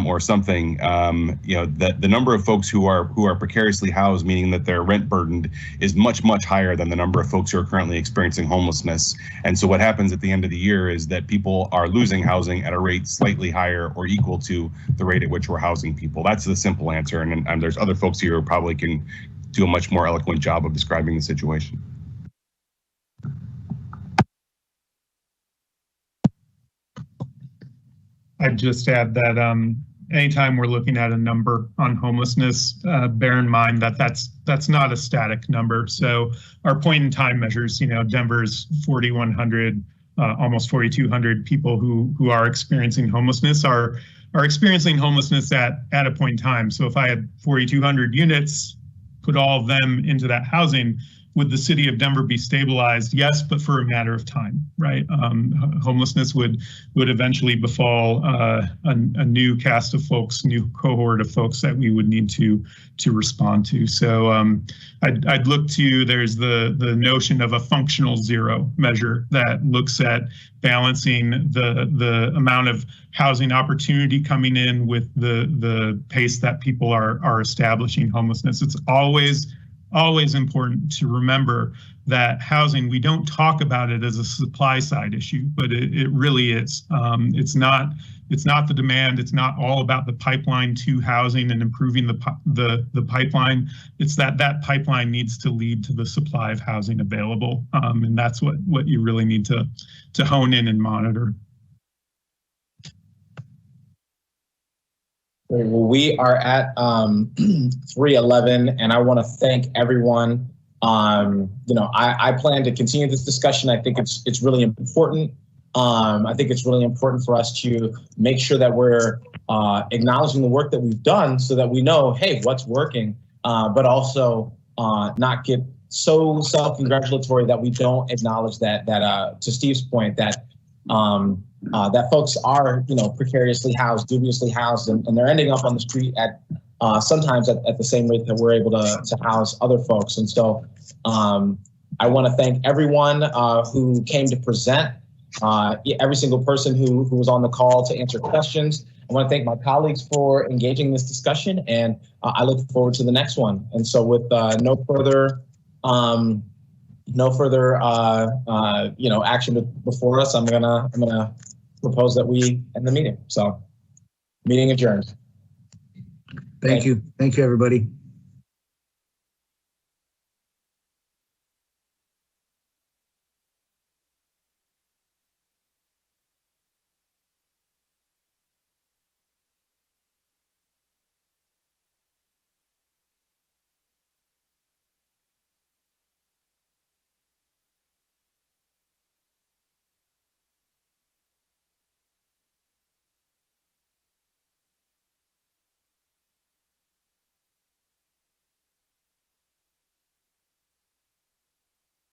or something. The number of folks who are precariously housed, meaning that they're rent burdened, is much higher than the number of folks who are currently experiencing homelessness. And so what happens at the end of the year is that people are losing housing at a rate slightly higher or equal to the rate at which we're housing people. That's the simple answer. And there's other folks here who probably can do a much more eloquent job of describing the situation. I'd just add that anytime we're looking at a number on homelessness, bear in mind that that's not a static number. So our point in time measures, Denver's 4,100, almost 4,200 people who are experiencing homelessness are experiencing homelessness at a point in time. So if I had 4,200 units, put all of them into that housing, would the city of Denver be stabilized? Yes, but for a matter of time, right? Homelessness would eventually befall a new cast of folks, new cohort of folks that we would need to respond to. So I'd look to, there's the notion of a functional zero measure that looks at balancing the amount of housing opportunity coming in with the pace that people are establishing homelessness. It's always important to remember that housing, we don't talk about it as a supply side issue, but it really is. It's not the demand. It's not all about the pipeline to housing and improving the pipeline. It's that pipeline needs to lead to the supply of housing available. And that's what you really need to hone in and monitor. Well, we are at 3:11, and I want to thank everyone. I plan to continue this discussion. I think it's really important. I think it's really important for us to make sure that we're acknowledging the work that we've done, so that we know, hey, what's working, but also not get so self-congratulatory that we don't acknowledge that to Steve's point, that that folks are, precariously housed, dubiously housed, and they're ending up on the street at sometimes at the same rate that we're able to house other folks. And so I want to thank everyone who came to present, every single person who was on the call to answer questions. I want to thank my colleagues for engaging in this discussion, and I look forward to the next one. And so with no further action before us, I'm gonna propose that we end the meeting. So, meeting adjourned. Thank you, everybody.